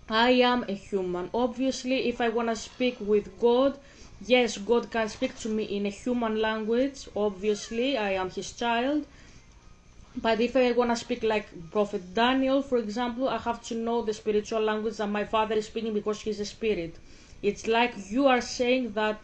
I am a human. Obviously, if I want to speak with God, yes, God can speak to me in a human language. Obviously, I am his child. But if I want to speak like Prophet Daniel, for example, I have to know the spiritual language that my father is speaking because he's a spirit. It's like you are saying that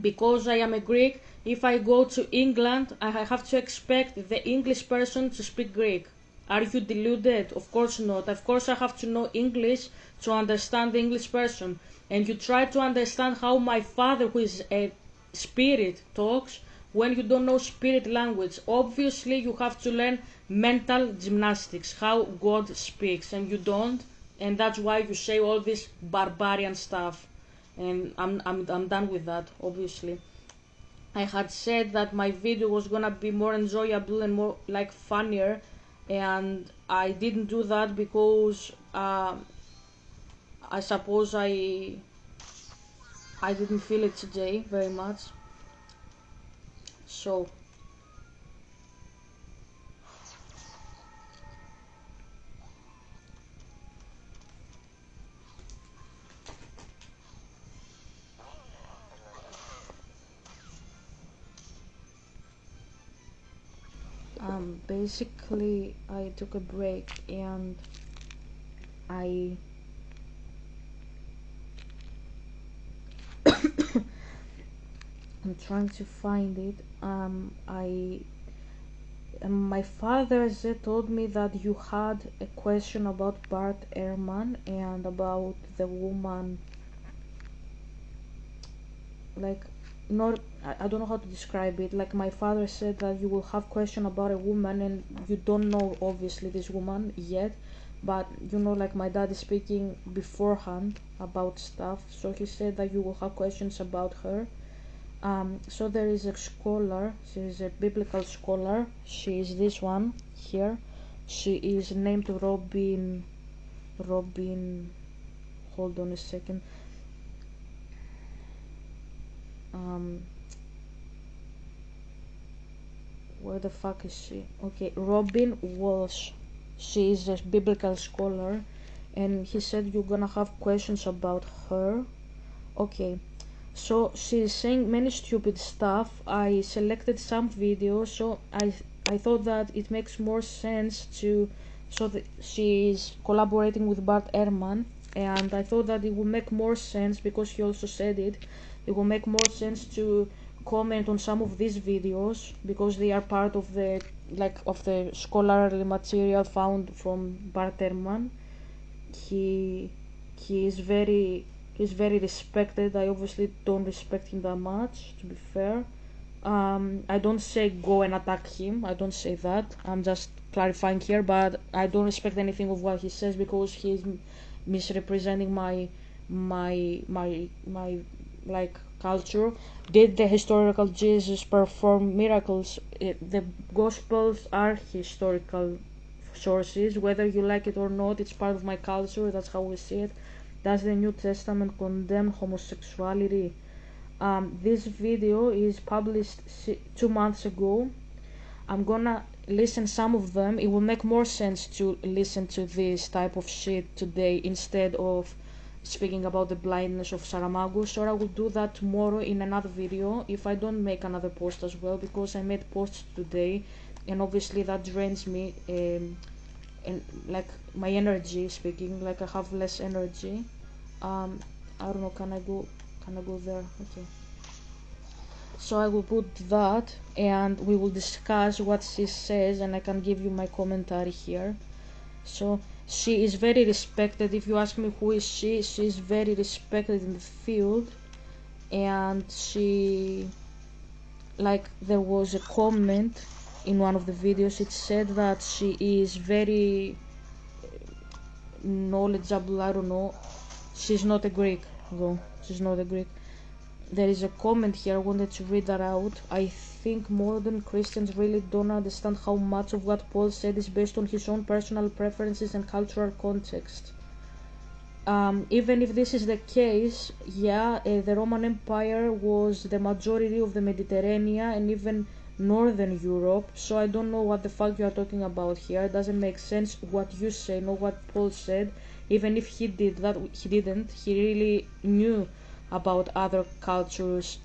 because I am a Greek, if I go to England, I have to expect the English person to speak Greek. Are you deluded? Of course not. Of course I have to know English to understand the English person. And you try to understand how my father, who is a spirit, talks when you don't know spirit language. Obviously you have to learn mental gymnastics, how God speaks, and you don't. And that's why you say all this barbarian stuff. And I'm done with that, obviously. I had said that my video was gonna be more enjoyable and more like funnier, and I didn't do that because I suppose I didn't feel it today very much. So basically I took a break and I I'm trying to find it. My father told me that you had a question about Bart Ehrman and about the woman, like, not, I don't know how to describe it. Like, my father said that you will have question about a woman and you don't know obviously this woman yet, but you know, like, my dad is speaking beforehand about stuff, so he said that you will have questions about her. So there is a scholar, she is a biblical scholar, she is this one here, she is named Robin, hold on a second, where the fuck is she? Okay, Robin Walsh, she is a biblical scholar, and he said you're gonna have questions about her. Okay, so she's saying many stupid stuff. I selected some videos, so I thought that it makes more sense to, so that she's collaborating with Bart Ehrman, and I thought that it would make more sense because he also said it will make more sense to comment on some of these videos because they are part of the, like, of the scholarly material found from Bart Ehrman. He he is very he's very respected. I obviously don't respect him that much, to be fair. I don't say go and attack him. I don't say that. I'm just clarifying here, but I don't respect anything of what he says because he's misrepresenting my like culture. Did the historical Jesus perform miracles? The Gospels are historical sources, whether you like it or not. It's part of my culture. That's how we see it. Does the New Testament condemn homosexuality? This video is published 2 months ago. I'm gonna listen some of them. It will make more sense to listen to this type of shit today instead of speaking about the blindness of Saramago. So I will do that tomorrow in another video if I don't make another post as well, because I made posts today and obviously that drains me and like my energy speaking, like I have less energy. I don't know, can I go there? Okay, so I will put that and we will discuss what she says and I can give you my commentary here. So she is very respected. If you ask me who is she is very respected in the field. And she, like, there was a comment in one of the videos, it said that she is very knowledgeable. I don't know, she's not a Greek though, she's not a Greek. There is a comment here, I wanted to read that out. I think modern Christians really don't understand how much of what Paul said is based on his own personal preferences and cultural context. Even if this is the case, yeah, the Roman Empire was the majority of the Mediterranean and even Northern Europe, so I don't know what the fuck you are talking about here. It doesn't make sense what you say, not what Paul said. Even if he did that, he didn't. He really knew about other cultures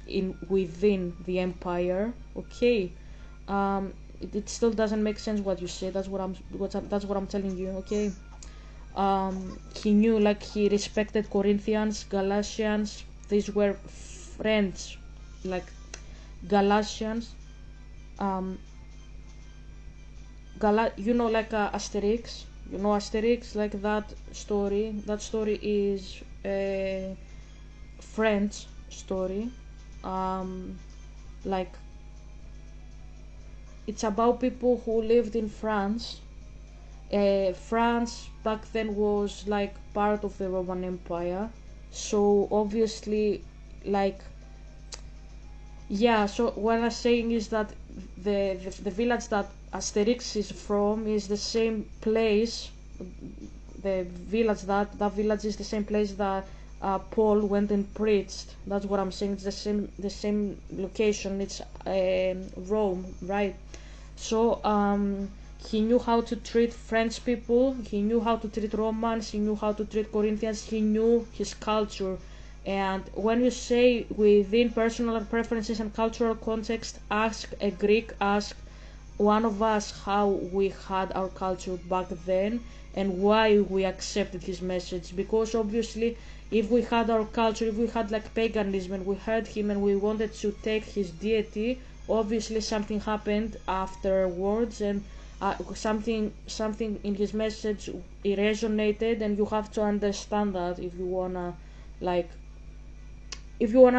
within the empire. Okay, it still doesn't make sense what you say. That's what I'm telling you. Okay. He knew, like, he respected Corinthians, Galatians. These were friends, like Galatians. Like Asterix. You know Asterix, like that story. That story is a French story. Like, it's about people who lived in France. France back then was like part of the Roman Empire, so obviously, like, yeah. So what I'm saying is that the village that Asterix is from is the same place. The village that village is the same place that Paul went and preached. That's what I'm saying. It's the same location. It's Rome, right? So he knew how to treat French people, he knew how to treat Romans, he knew how to treat Corinthians, he knew his culture. And when you say within personal preferences and cultural context, ask a Greek, ask one of us how we had our culture back then and why we accepted his message. Because obviously, if we had our culture, if we had like paganism and we heard him and we wanted to take his deity, obviously something happened afterwards and something in his message, it resonated, and you have to understand that if you wanna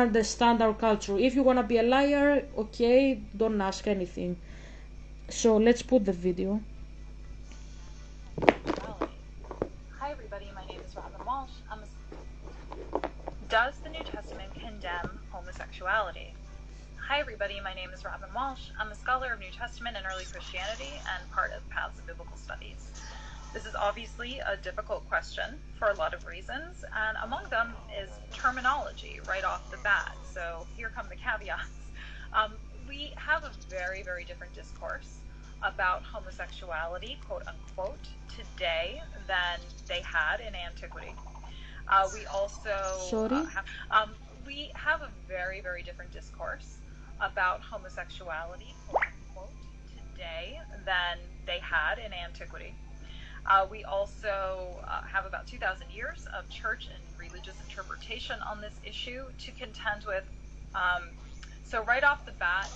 understand our culture. If you wanna be a liar, okay, don't ask anything. So let's put the video. Hi everybody, my name is Robin Walsh. Does the New Testament condemn homosexuality? Hi everybody, my name is Robin Walsh. I'm a scholar of New Testament and early Christianity and part of Paths of Biblical Studies. This is obviously a difficult question for a lot of reasons, and among them is terminology right off the bat. So here come the caveats. We have a very, very different discourse about homosexuality, quote unquote, today than they had in antiquity. We also we have a very, very different discourse about homosexuality, quote unquote, today than they had in antiquity. We also have about 2,000 years of church and religious interpretation on this issue to contend with. So right off the bat,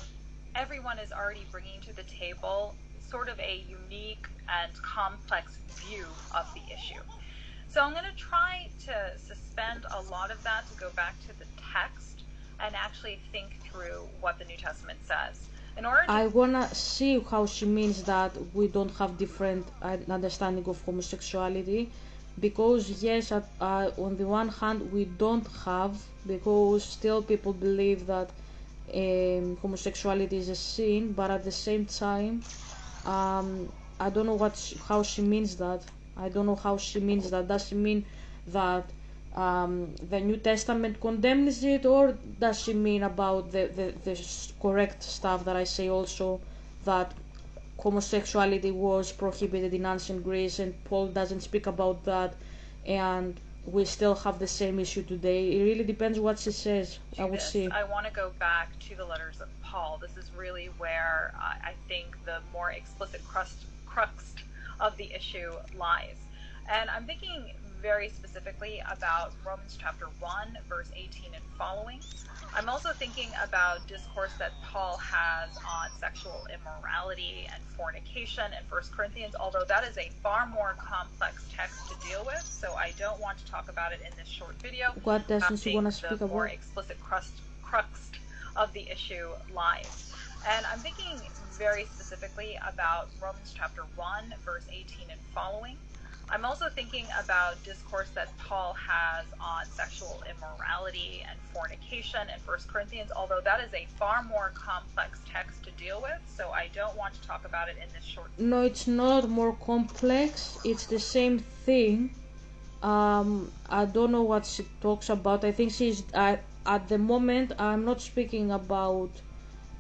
everyone is already bringing to the table sort of a unique and complex view of the issue. So I'm going to try to suspend a lot of that to go back to the text and actually think through what the New Testament says. In order to... I wanna see how she means that we don't have different understanding of homosexuality, because yes, on the one hand we don't have, because still people believe that homosexuality is a sin, but at the same time I don't know how she means that. I don't know how she means that. Does she mean that the New Testament condemns it, or does she mean about the correct stuff that I say also, that homosexuality was prohibited in ancient Greece and Paul doesn't speak about that, and we still have the same issue today? It really depends what she says. I would see. I want to go back to the letters of Paul. This is really where I think the more explicit crux of the issue lies. And I'm thinking very specifically about Romans chapter 1, verse 18 and following. I'm also thinking about discourse that Paul has on sexual immorality and fornication in 1 Corinthians, although that is a far more complex text to deal with, so I don't want to talk about it in this short video. What doesn't she want to speak the more about? explicit crux of the issue lies. And I'm thinking very specifically about Romans chapter 1, verse 18 and following. I'm also thinking about discourse that Paul has on sexual immorality and fornication in 1 Corinthians, although that is a far more complex text to deal with, so I don't want to talk about it in this short video. No, it's not more complex. It's the same thing. I don't know what she talks about. I think she's at the moment. I'm not speaking about.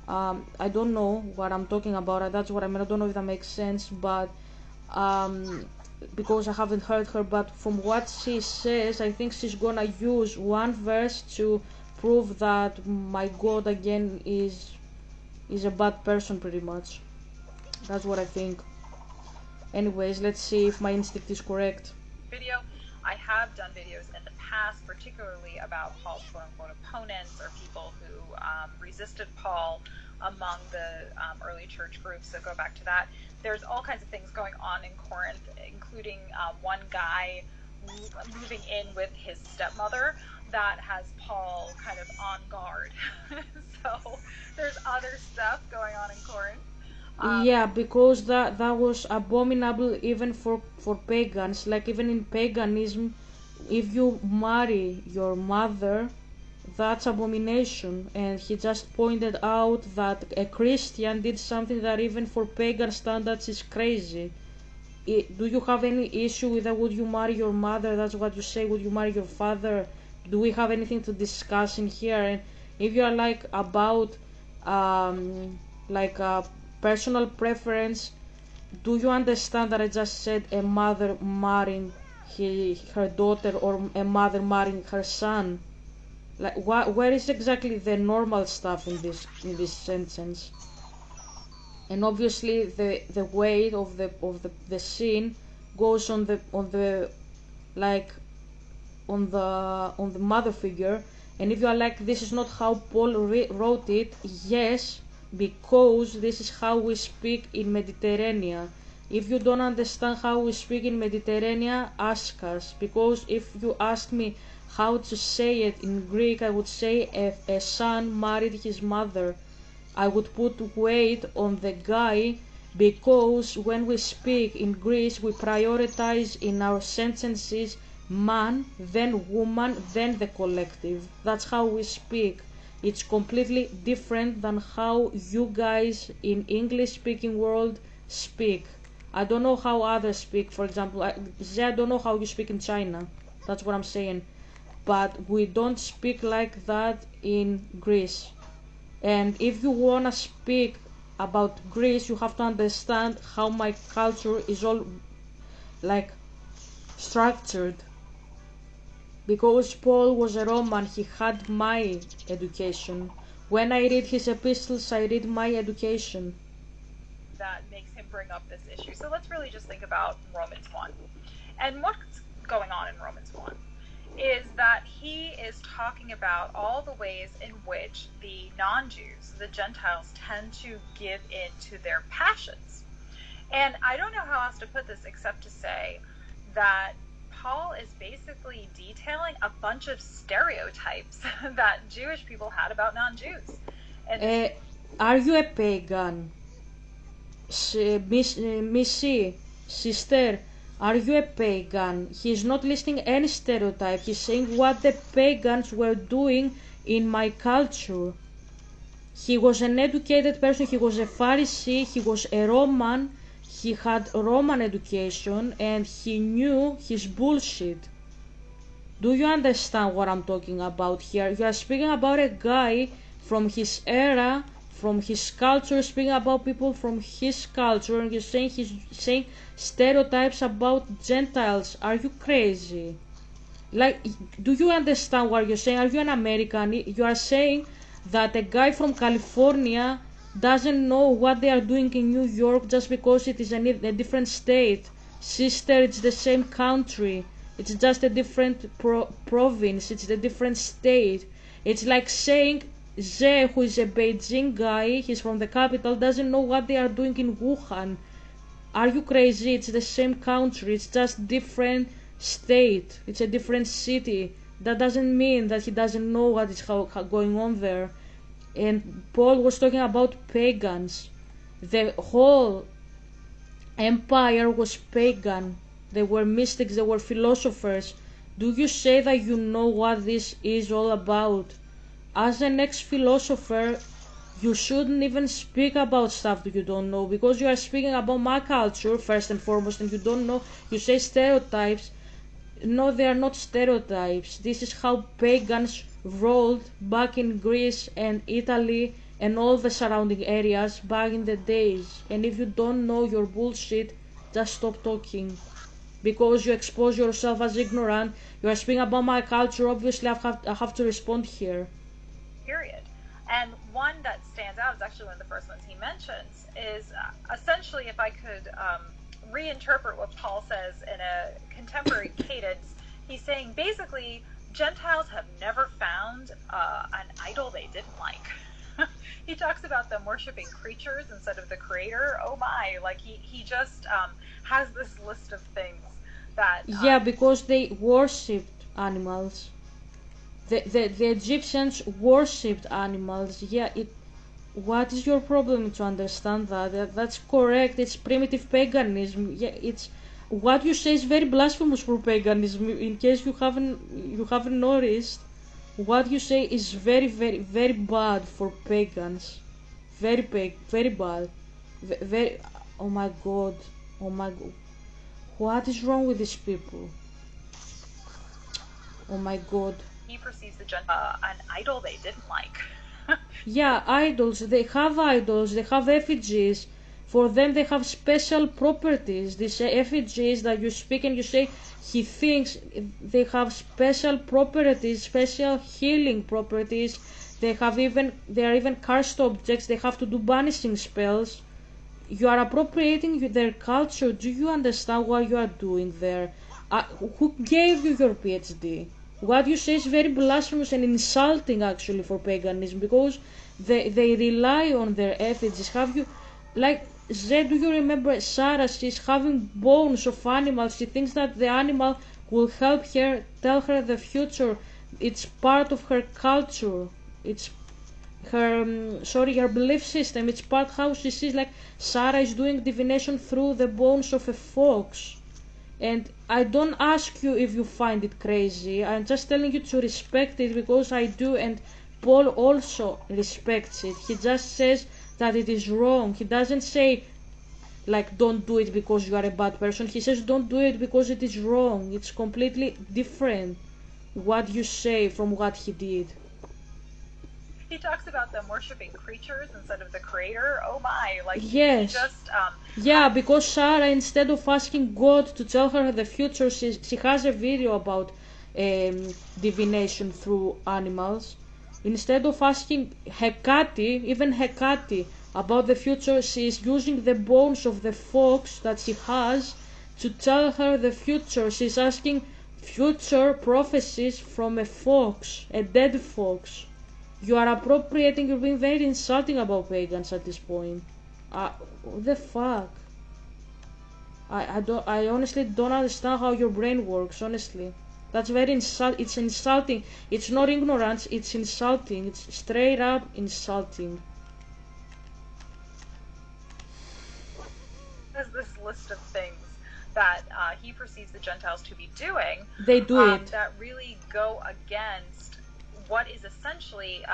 I don't know what I'm talking about. That's what I mean. I don't know if that makes sense, but because I haven't heard her. But from what she says, I think she's gonna use one verse to prove that my God again is a bad person, pretty much. That's what I think. Anyways, let's see if my instinct is correct. Video. I have done videos in the past, particularly about Paul's quote-unquote opponents or people who resisted Paul among the early church groups, so go back to that. There's all kinds of things going on in Corinth, including one guy moving in with his stepmother that has Paul kind of on guard. So there's other stuff going on in Corinth. Yeah, because that was abominable even for pagans. Like, even in paganism, if you marry your mother, that's abomination. And he just pointed out that a Christian did something that even for pagan standards is crazy. Do you have any issue with that? Would you marry your mother? That's what you say. Would you marry your father? Do we have anything to discuss in here? And if you are like about personal preference, do you understand that I just said a mother marrying her daughter, or a mother marrying her son? Like, where is exactly the normal stuff in this sentence? And obviously the weight of the sin goes on the mother figure. And if you are like, this is not how Paul wrote it, yes, because this is how we speak in Mediterranean. If you don't understand how we speak in Mediterranean, ask us, because if you ask me how to say it in Greek, I would say a son married his mother. I would put weight on the guy, because when we speak in Greece, we prioritize in our sentences man, then woman, then the collective. That's how we speak. It's completely different than how you guys in English speaking world speak. I don't know how others speak. For example, I don't know how you speak in China. That's what I'm saying. But we don't speak like that in Greece. And if you wanna speak about Greece, you have to understand how my culture is all like structured. Because Paul was a Roman, he had my education. When I read his epistles, I read my education. That makes him bring up this issue. So let's really just think about Romans 1. And what's going on in Romans 1 is that he is talking about all the ways in which the non-Jews, the Gentiles, tend to give in to their passions. And I don't know how else to put this except to say that Paul is basically detailing a bunch of stereotypes that Jewish people had about non-Jews. And are you a pagan? Missy, sister, are you a pagan? He's not listing any stereotype. He's saying what the pagans were doing in my culture. He was an educated person. He was a Pharisee. He was a Roman. he had Roman education and he knew his bullshit. Do you understand what I'm talking about here? You are speaking about a guy from his era, from his culture, speaking about people from his culture, and you're saying he's saying stereotypes about Gentiles. Are you crazy? Like, do you understand what you're saying? Are you an American? You are saying that a guy from California doesn't know what they are doing in New York just because it is a different state. Sister, it's the same country. It's just a different province. It's a different state. It's like saying Ze, who is a Beijing guy, he's from the capital, doesn't know what they are doing in Wuhan. Are you crazy? It's the same country. It's just different state. It's a different city. That doesn't mean that he doesn't know what is going on there. And Paul was talking about pagans. The whole empire was pagan. They were mystics, they were philosophers. Do you say that you know what this is all about? As an ex-philosopher, you shouldn't even speak about stuff that you don't know, because you are speaking about my culture first and foremost and you don't know. You say stereotypes. No, they are not stereotypes. This is how pagans rolled back in Greece and Italy and all the surrounding areas back in the days. And if you don't know your bullshit, just stop talking. Because you expose yourself as ignorant. You are speaking about my culture. Obviously, I have to respond here. Period. And one that stands out is actually one of the first ones he mentions is essentially, if I could reinterpret what Paul says in a contemporary cadence, he's saying basically Gentiles have never found an idol they didn't like. He talks about them worshiping creatures instead of the creator. Oh my, like he just has this list of things that... yeah, because they worshipped animals. The Egyptians worshipped animals. Yeah, what is your problem to understand that? That's correct. It's primitive paganism. Yeah, it's what you say is very blasphemous for paganism. In case you haven't noticed, what you say is very, very, very bad for pagans. Very bad. Very. Oh my god. Oh my god. What is wrong with these people? Oh my god. He perceives the an idol they didn't like. Yeah, idols. They have idols. They have effigies. For them, they have special properties. These effigies that you speak and you say, he thinks they have special properties, special healing properties. They are even cursed objects. They have to do banishing spells. You are appropriating their culture. Do you understand what you are doing there? Who gave you your PhD? What you say is very blasphemous and insulting actually for paganism, because they rely on their effigies. Have you, like, Zed, do you remember Sarah? She's having bones of animals. She thinks that the animal will help her, tell her the future. It's part of her culture. It's her, her belief system. It's part how she sees, like, Sarah is doing divination through the bones of a fox. And I don't ask you if you find it crazy. I'm just telling you to respect it, because I do, and Paul also respects it. He just says that it is wrong. He doesn't say, like, don't do it because you are a bad person. He says don't do it because it is wrong. It's completely different what you say from what he did. He talks about them worshiping creatures instead of the creator. Oh my, like, yes. He just yeah, because Sarah, instead of asking God to tell her the future, she has a video about divination through animals. Instead of asking Hecate, even Hecate, about the future, she is using the bones of the fox that she has to tell her the future. She's asking future prophecies from a fox, a dead fox. You are appropriating, you're being very insulting about pagans at this point. What the fuck? I honestly don't understand how your brain works, honestly. That's very it's insulting. It's not ignorance, it's insulting. It's straight up insulting. There's this list of things that he perceives the Gentiles to be doing. They do it. That really go against what is essentially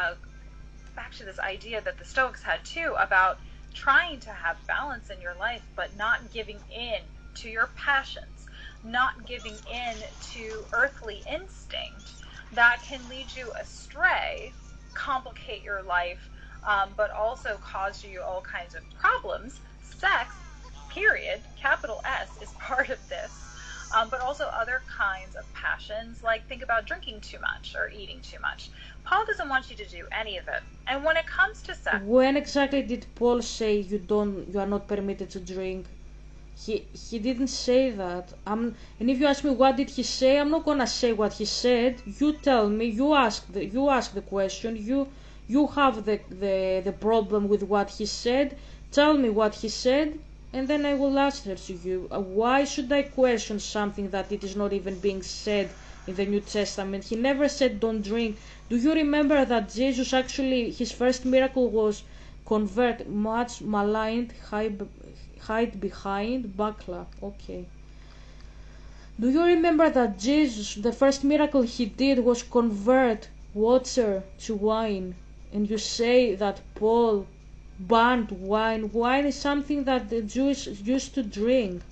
back to this idea that the Stoics had too about trying to have balance in your life, but not giving in to your passions, not giving in to earthly instinct, that can lead you astray, complicate your life, but also cause you all kinds of problems. Sex, period, capital S, is part of this. But also other kinds of passions, like think about drinking too much or eating too much. Paul doesn't want you to do any of it. And when it comes to sex, When exactly did Paul say you are not permitted to drink? He didn't say that. And if you ask me what did he say, I'm not gonna say what he said. You tell me. You ask the question. You have the problem with what he said. Tell me what he said, and then I will answer to you. Why should I question something that it is not even being said in the New Testament? He never said don't drink. Do you remember that Jesus actually, his first miracle was convert much maligned, hide behind buckler? Okay. Do you remember that Jesus, the first miracle he did was convert water to wine? And you say that Paul banned wine. Wine is something that the Jews used to drink.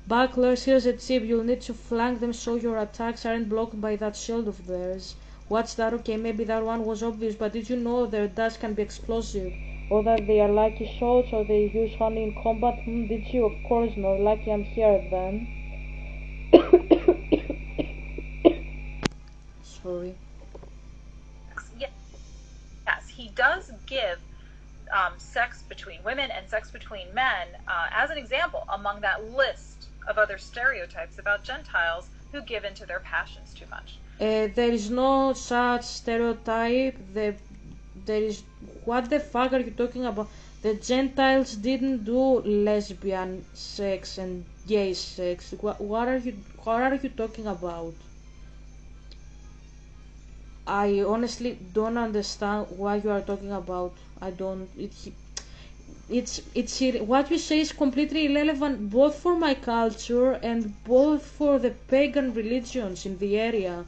Bucklers, here's a tip. You'll need to flank them so your attacks aren't blocked by that shield of theirs. What's that? Okay, maybe that one was obvious, but did you know their darts can be explosive? Or that they are lucky shots, or they use honey in combat? Did you? Of course not. Lucky I'm here then. Sorry. yes, he does give sex between women and sex between men as an example among that list of other stereotypes about Gentiles who give in to their passions too much. There is no such stereotype. There is. What the fuck are you talking about? The Gentiles didn't do lesbian sex and gay sex. What are you talking about? I honestly don't understand what you are talking about. I don't. It's what you say is completely irrelevant both for my culture and both for the pagan religions in the area.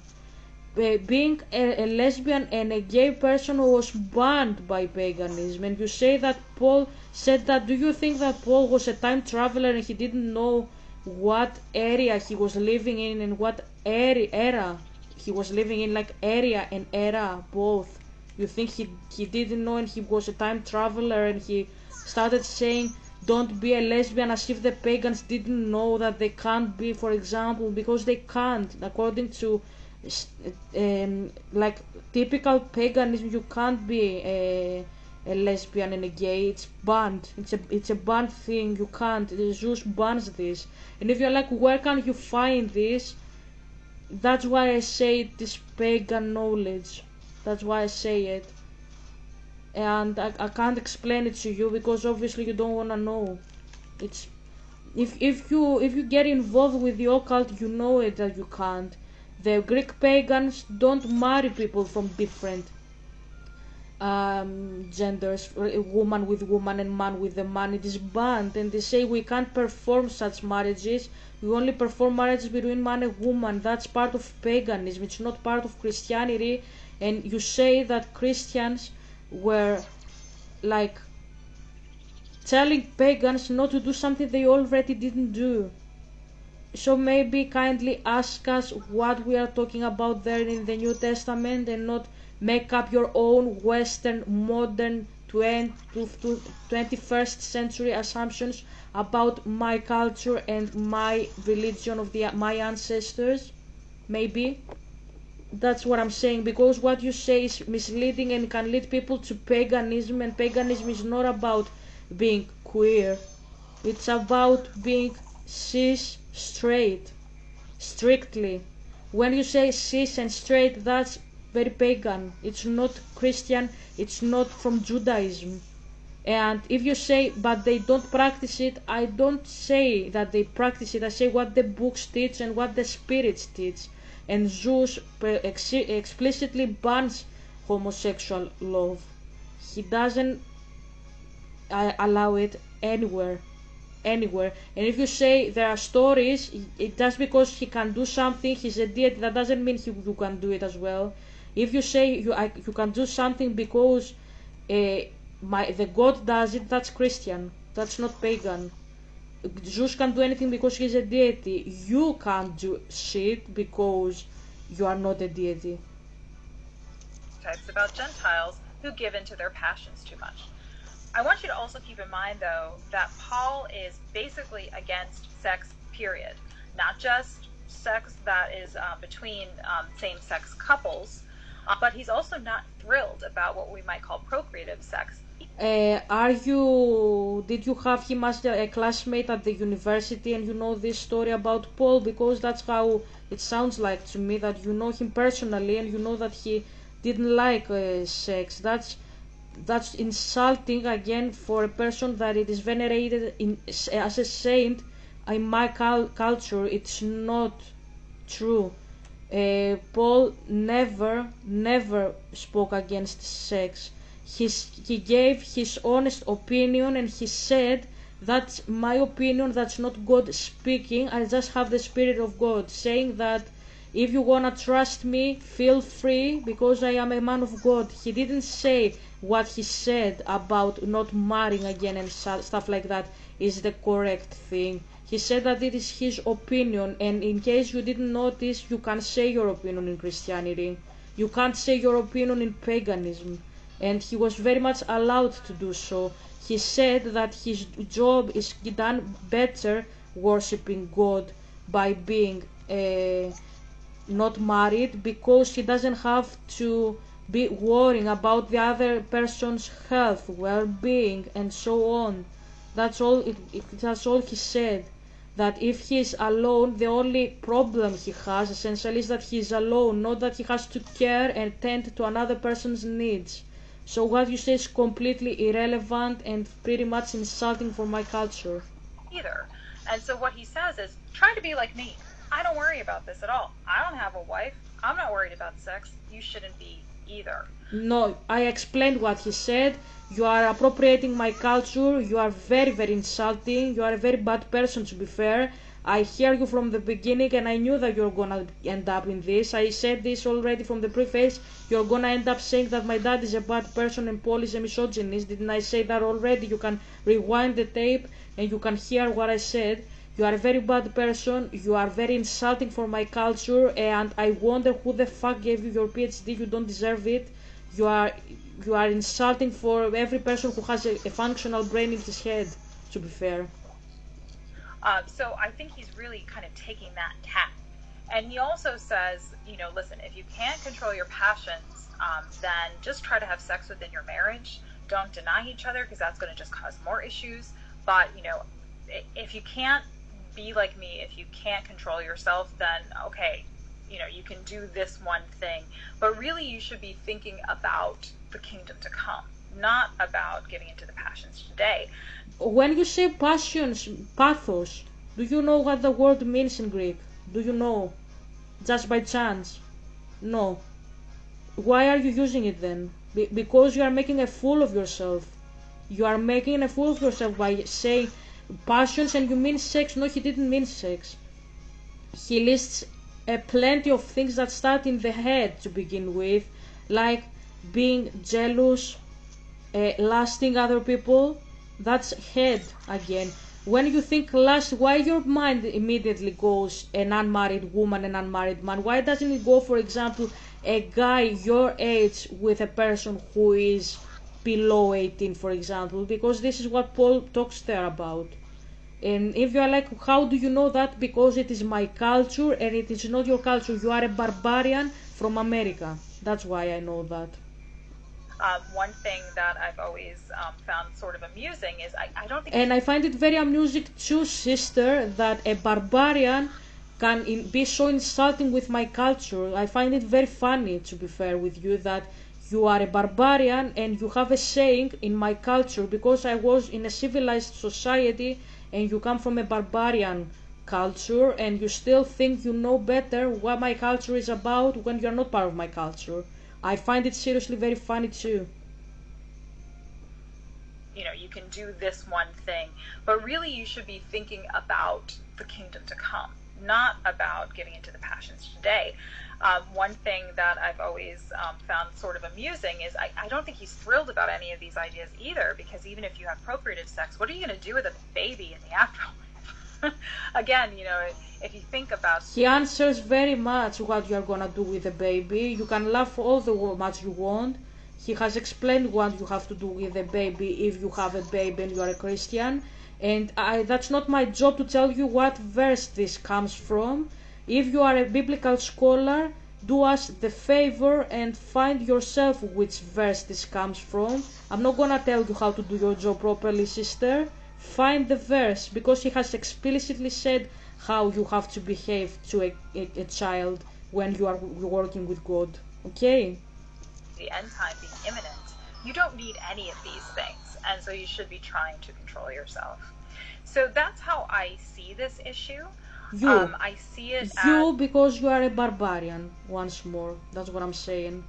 Being a lesbian and a gay person was banned by paganism, and you say that Paul said that. Do you think that Paul was a time traveler and he didn't know what area he was living in and what era he was living in, like area and era both? You think he didn't know and he was a time traveler and he started saying don't be a lesbian as if the pagans didn't know that they can't be, for example, because they can't, according to like typical paganism, you can't be a lesbian and a gay. It's banned. It's a banned thing. You can't. Zeus bans this. And if you're like, where can you find this? That's why I say it is pagan knowledge. That's why I say it. And I can't explain it to you because obviously you don't wanna know. It's if you get involved with the occult, you know it that you can't. The Greek pagans don't marry people from different genders, woman with woman and man with a man. It is banned, and they say we can't perform such marriages. We only perform marriages between man and woman. That's part of paganism. It's not part of Christianity. And you say that Christians were like telling pagans not to do something they already didn't do. So maybe kindly ask us what we are talking about there in the New Testament and not make up your own Western modern 21st century assumptions about my culture and my religion of my ancestors. Maybe that's what I'm saying, because what you say is misleading and can lead people to paganism, and paganism is not about being queer. It's about being cis straight, strictly. When you say cis and straight, that's very pagan. It's not Christian, it's not from Judaism. And if you say but they don't practice it, I don't say that they practice it. I say what the books teach and what the spirits teach. And Zeus explicitly bans homosexual love. He doesn't allow it anywhere. And if you say there are stories, it just because he can do something, he's a deity, that doesn't mean you can do it as well. If you say you can do something because the God does it, that's Christian. That's not pagan. Zeus can't do anything because he's a deity. You can't do shit because you are not a deity. Types about Gentiles who give in to their passions too much. I want you to also keep in mind, though, that Paul is basically against sex, period. Not just sex that is between same-sex couples, but he's also not thrilled about what we might call procreative sex. Did you have him as a classmate at the university and you know this story about Paul? Because that's how it sounds like to me, that you know him personally and you know that he didn't like sex. That's insulting again for a person that it is venerated as a saint in my culture. It's not true. Paul never spoke against sex. He gave his honest opinion and he said, that's my opinion, that's not God speaking, I just have the Spirit of God saying that if you wanna trust me, feel free, because I am a man of God. He didn't say what he said about not marrying again and stuff like that is the correct thing. He said that it is his opinion, and in case you didn't notice, you can say your opinion in Christianity. You can't say your opinion in paganism. And he was very much allowed to do so. He said that his job is done better worshipping God by being not married, because he doesn't have to be worrying about the other person's health, well-being, and so on. That's all. That's all he said. That if he is alone, the only problem he has essentially is that he is alone, not that he has to care and tend to another person's needs. So what you say is completely irrelevant and pretty much insulting for my culture. Either. And so what he says is, try to be like me. I don't worry about this at all. I don't have a wife. I'm not worried about sex. You shouldn't be either. No, I explained what he said. You are appropriating my culture. You are very insulting. You are a very bad person, to be fair. I hear you from the beginning and I knew that you're gonna end up in this. I said this already from the preface. You're gonna end up saying that my dad is a bad person and Paul is a misogynist. Didn't I say that already? You can rewind the tape and you can hear what I said. You are a very bad person, you are very insulting for my culture, and I wonder who the fuck gave you your PhD, you don't deserve it. You are insulting for every person who has a functional brain in his head, to be fair. So I think he's really kind of taking that tack. And he also says, listen, if you can't control your passions, then just try to have sex within your marriage. Don't deny each other, because that's going to just cause more issues. But, if you can't be like me, if you can't control yourself, then okay, you can do this one thing. But really you should be thinking about the kingdom to come, not about giving into the passions today. When you say passions, pathos, do you know what the word means in Greek? Do you know? Just by chance? No. Why are you using it then? Because you are making a fool of yourself. You are making a fool of yourself by saying passions and you mean sex. No, he didn't mean sex. He lists plenty of things that start in the head to begin with, like being jealous, lusting other people. That's head again. When you think lust, why your mind immediately goes an unmarried woman, an unmarried man? Why doesn't it go, for example, a guy your age with a person who is below 18, for example? Because this is what Paul talks there about. And if you are like, how do you know that? Because it is my culture and it is not your culture. You are a barbarian from America. That's why I know that. One thing that I've always found sort of amusing is I don't think... And I find it very amusing too, sister, that a barbarian can be so insulting with my culture. I find it very funny, to be fair with you, that you are a barbarian and you have a saying in my culture, because I was in a civilized society and you come from a barbarian culture and you still think you know better what my culture is about when you're not part of my culture. I find it seriously very funny too. You can do this one thing, but really you should be thinking about the kingdom to come, not about giving into the passions today. One thing that I've always found sort of amusing is I don't think he's thrilled about any of these ideas either, because even if you have procreative sex, what are you going to do with a baby in the afterlife? Again, if you think about... He answers very much what you are going to do with the baby. You can laugh all the much you want. He has explained what you have to do with the baby if you have a baby and you are a Christian. And that's not my job to tell you what verse this comes from. If you are a biblical scholar, do us the favor and find yourself which verse this comes from. I'm not gonna tell you how to do your job properly, sister. Find the verse, because he has explicitly said how you have to behave to a child when you are working with God. Okay? The end time being imminent, you don't need any of these things, and so you should be trying to control yourself. So that's how I see this issue. I see it as... because you are a barbarian, once more. That's what I'm saying.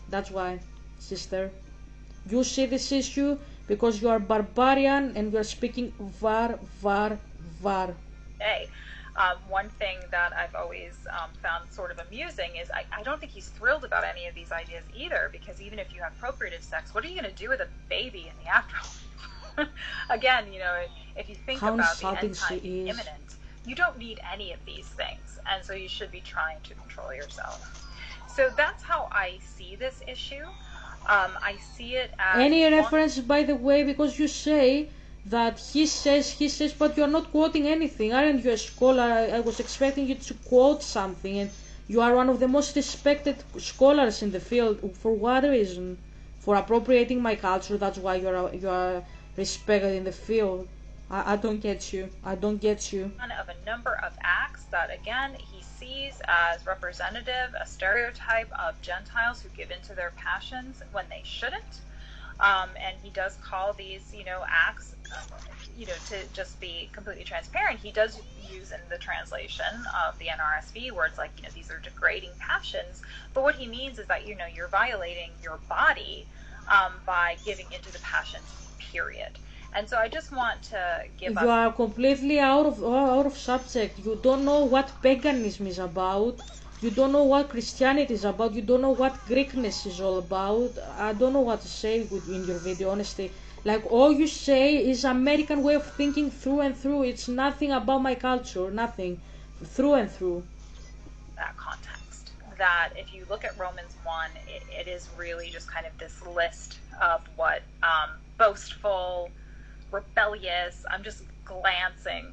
That's why, sister. You see this issue because you are barbarian and you are speaking var. Hey, one thing that I've always found sort of amusing is I don't think he's thrilled about any of these ideas either, because even if you have procreative sex, what are you going to do with a baby in the afterlife? Again, if you think about the end time being imminent, you don't need any of these things, and so you should be trying to control yourself. So that's how I see this issue. I see it as... Any reference, by the way, because you say that he says, but you're not quoting anything. Aren't you a scholar? I was expecting you to quote something, and you are one of the most respected scholars in the field. For what reason? For appropriating my culture, that's why you are respected in the field. I don't get you. Of a number of acts that, again, he sees as representative, a stereotype of Gentiles who give into their passions when they shouldn't. And he does call these, acts, to just be completely transparent. He does use in the translation of the NRSV words like, these are degrading passions. But what he means is that, you're violating your body by giving into the passions, period. And so I just want to give You are completely out of subject. You don't know what paganism is about. You don't know what Christianity is about. You don't know what Greekness is all about. I don't know what to say in your video, honestly. Like, all you say is American way of thinking through and through. It's nothing about my culture, nothing. Through and through. That context. That if you look at Romans 1, it is really just kind of this list of what boastful, rebellious, I'm just glancing.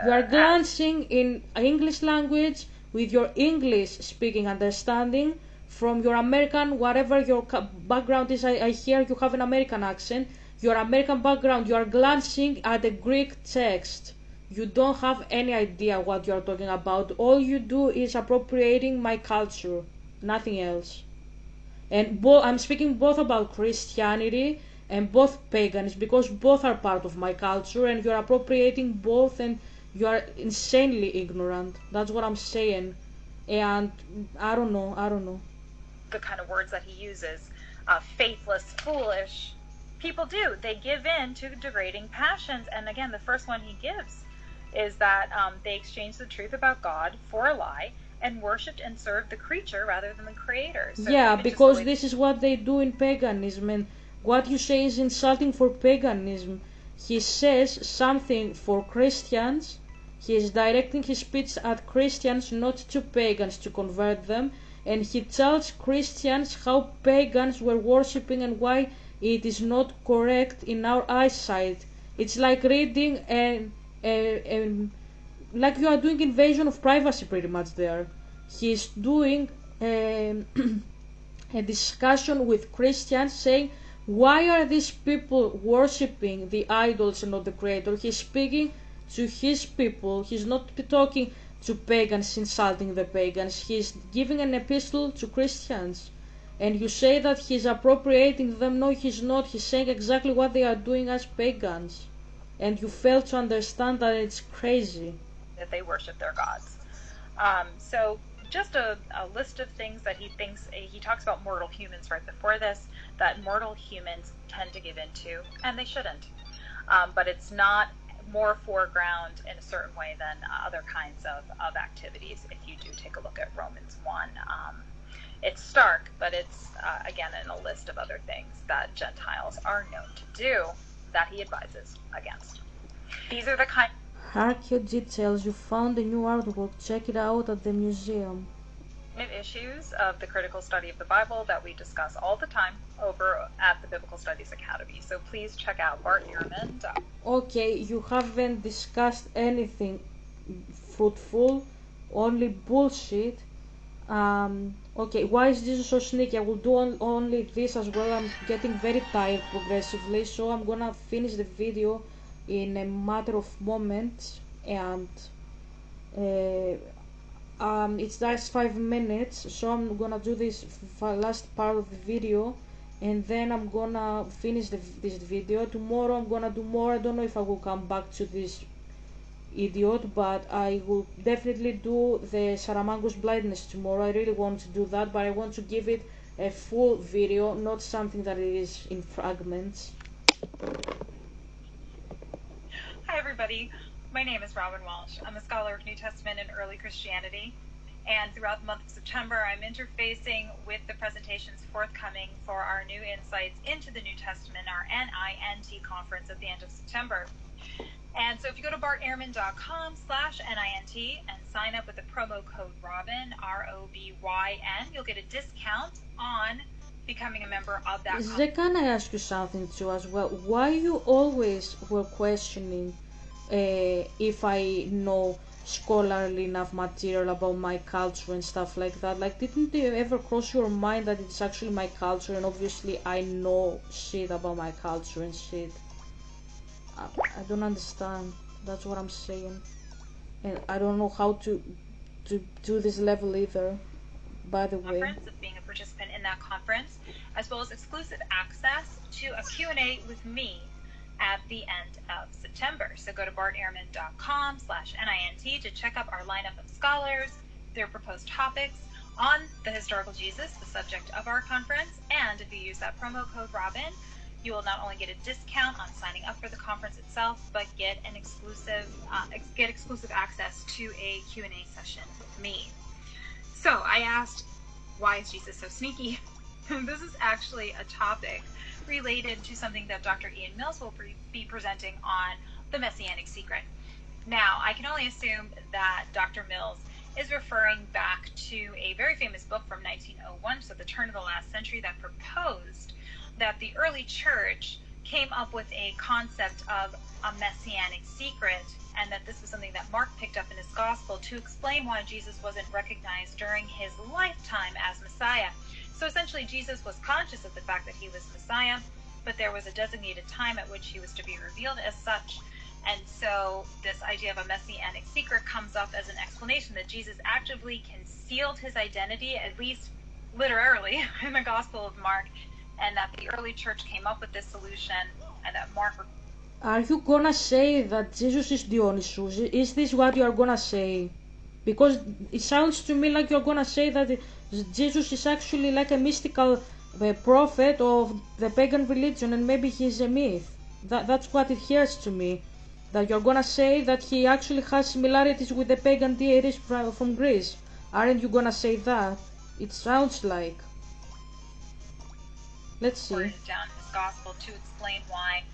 You are glancing in English language with your English speaking understanding from your American, whatever your background is. I hear you have an American accent. Your American background, you are glancing at the Greek text. You don't have any idea what you are talking about. All you do is appropriating my culture, nothing else. And I'm speaking both about Christianity and both pagans, because both are part of my culture, and you're appropriating both, and you are insanely ignorant. That's what I'm saying. And I don't know. The kind of words that he uses, faithless, foolish, people do. They give in to degrading passions. And again, the first one he gives is that they exchanged the truth about God for a lie and worshipped and served the creature rather than the creator. So yeah, because this is what they do in paganism, and what you say is insulting for paganism. He says something for Christians. He is directing his speech at Christians, not to pagans, to convert them. And he tells Christians how pagans were worshipping and why it is not correct in our eyesight. It's like reading like you are doing invasion of privacy pretty much there. He's doing a discussion with Christians saying, why are these people worshipping the idols and not the creator? He's speaking to his people. He's not talking to pagans, insulting the pagans. He's giving an epistle to Christians. And you say that he's appropriating them. No, he's not. He's saying exactly what they are doing as pagans. And you fail to understand that it's crazy. That they worship their gods. So just a list of things that he thinks, he talks about mortal humans right before this, that mortal humans tend to give into, and they shouldn't. But it's not more foreground in a certain way than other kinds of activities. If you do take a look at Romans 1, it's stark, but it's, again, in a list of other things that Gentiles are known to do that he advises against. These are the kind Archaeo details, you found a new artwork. Check it out at the museum. of issues of the critical study of the Bible that we discuss all the time over at the Biblical Studies Academy. So please check out Bart Ehrman. Okay, you haven't discussed anything fruitful, only bullshit. Okay, why is Jesus so sneaky? I will do only this as well. I'm getting very tired progressively, so I'm gonna finish the video in a matter of moments, and it's just 5 minutes, so I'm gonna do this last part of the video, and then I'm gonna finish this video. Tomorrow I'm gonna do more. I don't know if I will come back to this idiot, but I will definitely do the Saramago's blindness tomorrow. I really want to do that, but I want to give it a full video, not something that is in fragments. Hi, everybody. My name is Robin Walsh. I'm a scholar of New Testament and early Christianity. And throughout the month of September, I'm interfacing with the presentations forthcoming for our new insights into the New Testament, our NINT conference at the end of September. And so if you go to bartierman.com/NINT and sign up with the promo code ROBYN, ROBYN, you'll get a discount on becoming a member of that conference. Can I ask you something too as well? Why you always were questioning if I know scholarly enough material about my culture and stuff like that? Like, didn't it ever cross your mind that it's actually my culture, and obviously I know shit about my culture and shit? I don't understand. That's what I'm saying, and I don't know how to do this level either. By the way, Of being a participant in that conference, as well as exclusive access to a Q&A with me at the end of September. So go to bartierman.com/NINT to check up our lineup of scholars, their proposed topics on the historical Jesus, the subject of our conference. And if you use that promo code ROBYN, you will not only get a discount on signing up for the conference itself, but get an exclusive access to a Q&A session with me. So I asked, why is Jesus so sneaky? This is actually a topic related to something that Dr. Ian Mills will be presenting on the Messianic Secret. Now, I can only assume that Dr. Mills is referring back to a very famous book from 1901, so the turn of the last century, that proposed that the early church came up with a concept of a Messianic secret, and that this was something that Mark picked up in his gospel to explain why Jesus wasn't recognized during his lifetime as Messiah. So essentially, Jesus was conscious of the fact that he was Messiah, but there was a designated time at which he was to be revealed as such. And so this idea of a Messianic secret comes up as an explanation that Jesus actively concealed his identity, at least literally, in the Gospel of Mark, and that the early church came up with this solution, and that Mark... Are you gonna say that Jesus is Dionysus? Is this what you are gonna say? Because it sounds to me like you're gonna say that Jesus is actually like a mystical prophet of the pagan religion, and maybe he's a myth. That's what it hears to me. That you're gonna say that he actually has similarities with the pagan deities from Greece. Aren't you gonna say that? It sounds like. Let's see. Down his gospel to explain why,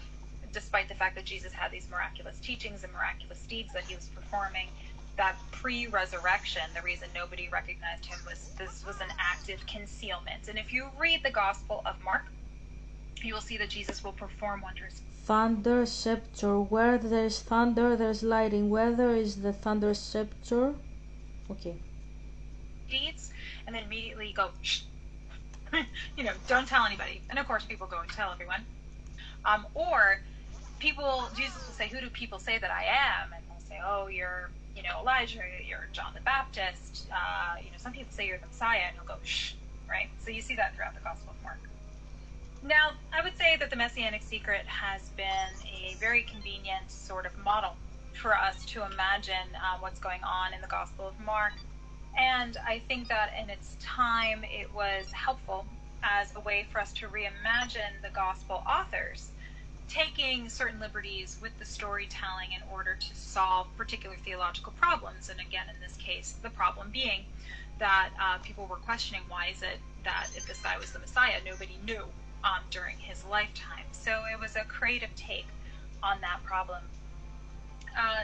despite the fact that Jesus had these miraculous teachings and miraculous deeds that he was performing, that pre-resurrection, the reason nobody recognized him was this was an active concealment. And if you read the Gospel of Mark, you will see that Jesus will perform wonders. Thunder scepter. Where there's thunder, there's lightning. Where there is the thunder scepter. Okay. Deeds, and then immediately go, shh. Don't tell anybody. And of course, people go and tell everyone. Or Jesus will say, who do people say that I am? And they'll say, oh, you're, Elijah, you're John the Baptist. Some people say you're the Messiah, and he'll go, shh, right? So you see that throughout the Gospel of Mark. Now, I would say that the Messianic secret has been a very convenient sort of model for us to imagine what's going on in the Gospel of Mark. And I think that in its time, it was helpful as a way for us to reimagine the Gospel authors taking certain liberties with the storytelling in order to solve particular theological problems. And again, in this case, the problem being that people were questioning, why is it that if this guy was the Messiah, nobody knew during his lifetime? So it was a creative take on that problem.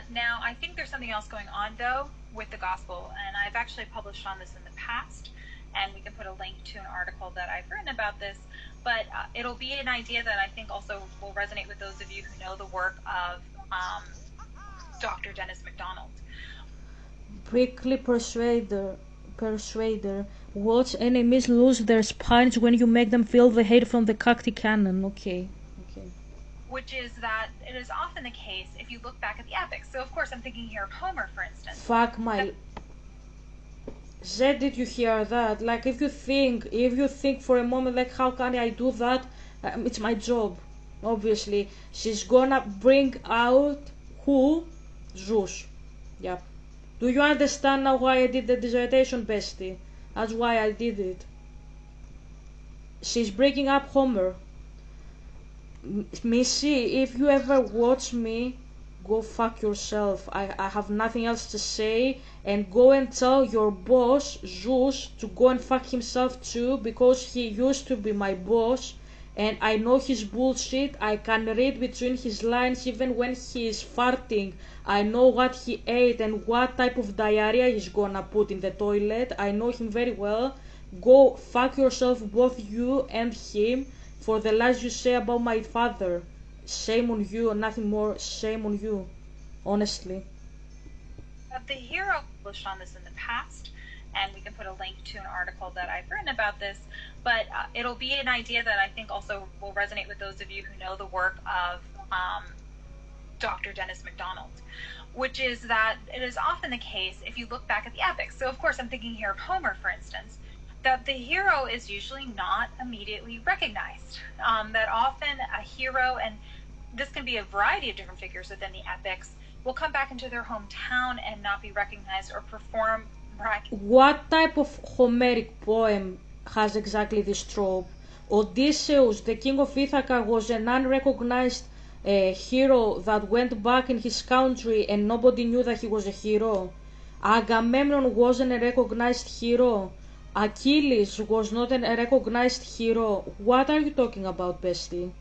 Now, I think there's something else going on, though, with the gospel, and I've actually published on this in the past, and we can put a link to an article that I've written about this, but it'll be an idea that I think also will resonate with those of you who know the work of Dr. Dennis MacDonald. Prickly persuader. Watch enemies lose their spines when you make them feel the hate from the cacti cannon. Okay. Which is that it is often the case if you look back at the epics. So, of course, I'm thinking here of Homer, for instance. Fuck my... Zed, did you hear that? Like, if you think for a moment, like, how can I do that? It's my job, obviously. She's gonna bring out who? Zeus. Yep. Do you understand now why I did the dissertation, bestie? That's why I did it. She's bringing up Homer. Missy, if you ever watch me, go fuck yourself. I have nothing else to say, and go and tell your boss, Zeus, to go and fuck himself too, because he used to be my boss, and I know his bullshit. I can read between his lines even when he is farting. I know what he ate and what type of diarrhea he's gonna put in the toilet. I know him very well. Go fuck yourself, both you and him, for the lies you say about my father. Shame on you, nothing more. Shame on you, honestly. The hero published on this in the past, and we can put a link to an article that I've written about this, but it'll be an idea that I think also will resonate with those of you who know the work of Dr. Dennis MacDonald, which is that it is often the case if you look back at the epics. So, of course, I'm thinking here of Homer, for instance, that the hero is usually not immediately recognized. That often a hero, and this can be a variety of different figures within the epics, will come back into their hometown and not be recognized or perform What type of Homeric poem has exactly this trope? Odysseus, the king of Ithaca, was an unrecognized hero that went back in his country and nobody knew that he was a hero. Agamemnon wasn't a recognized hero. Achilles was not a recognized hero. What are you talking about, bestie?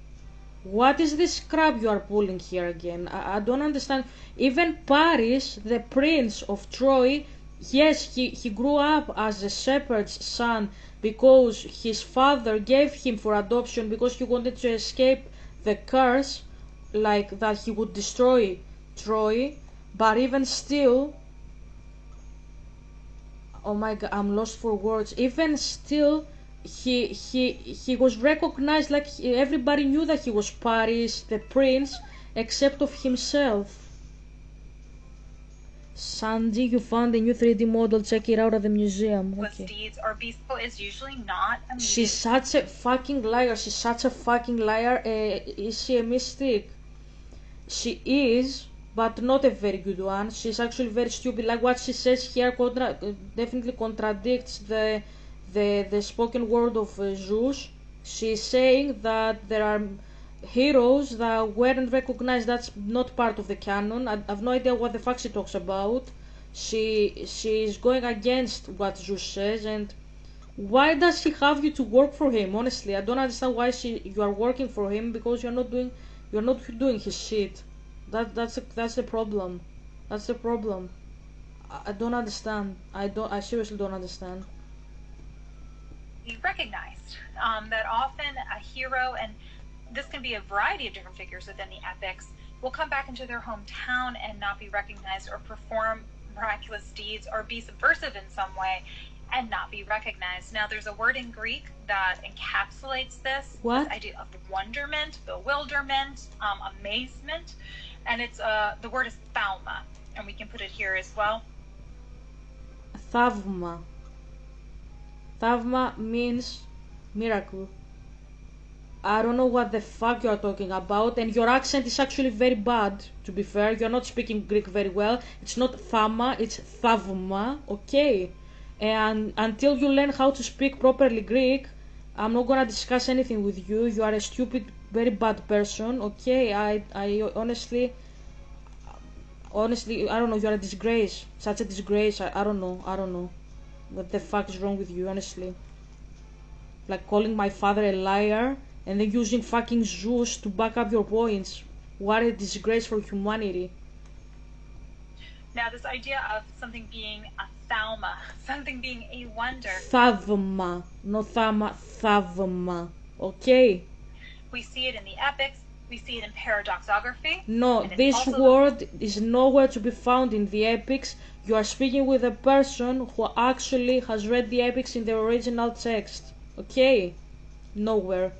What is this crap you are pulling here again? I don't understand. Even Paris, the prince of Troy, yes, he grew up as a shepherd's son because his father gave him for adoption because he wanted to escape the curse, like that he would destroy Troy. But even still, oh my god, I'm lost for words. Even still, he was recognized, like everybody knew that he was Paris, the prince, except of himself. Sandy, you found a new 3D model. Check it out at the museum. Okay. Deeds or beastful is usually not a She's such a fucking liar. She's such a fucking liar. Is she a mystic? She is, but not a very good one. She's actually very stupid. Like what she says here definitely contradicts the spoken word of Zeus. She's saying that there are heroes that weren't recognized. That's not part of the canon. I have no idea what the fuck she talks about. She's going against what Zeus says, and why does he have you to work for him? Honestly, I don't understand why you are working for him, because you're not doing his shit. That's the problem. That's the problem. I don't understand. I seriously don't understand. Be recognized. That often a hero, and this can be a variety of different figures within the epics, will come back into their hometown and not be recognized or perform miraculous deeds or be subversive in some way and not be recognized. Now, there's a word in Greek that encapsulates this idea of wonderment, bewilderment, amazement, and it's the word is thauma, and we can put it here as well. Thavma. Thavma means miracle. I don't know what the fuck you're talking about, and your accent is actually very bad, to be fair. You're not speaking Greek very well. It's not thamma, it's thavma, okay? And until you learn how to speak properly Greek, I'm not gonna discuss anything with you. You are a stupid very bad person. Okay, I honestly, I don't know. You're a disgrace. Such a disgrace. I don't know. I don't know. What the fuck is wrong with you, honestly? Like calling my father a liar and then using fucking Zeus to back up your points. What a disgrace for humanity. Now, this idea of something being a thalma, something being a wonder. Thavma, no thama, thavma. Okay? We see it in the epics, we see it in paradoxography. No, this word is nowhere to be found in the epics. You are speaking with a person who actually has read the epics in the original text. Okay? Nowhere.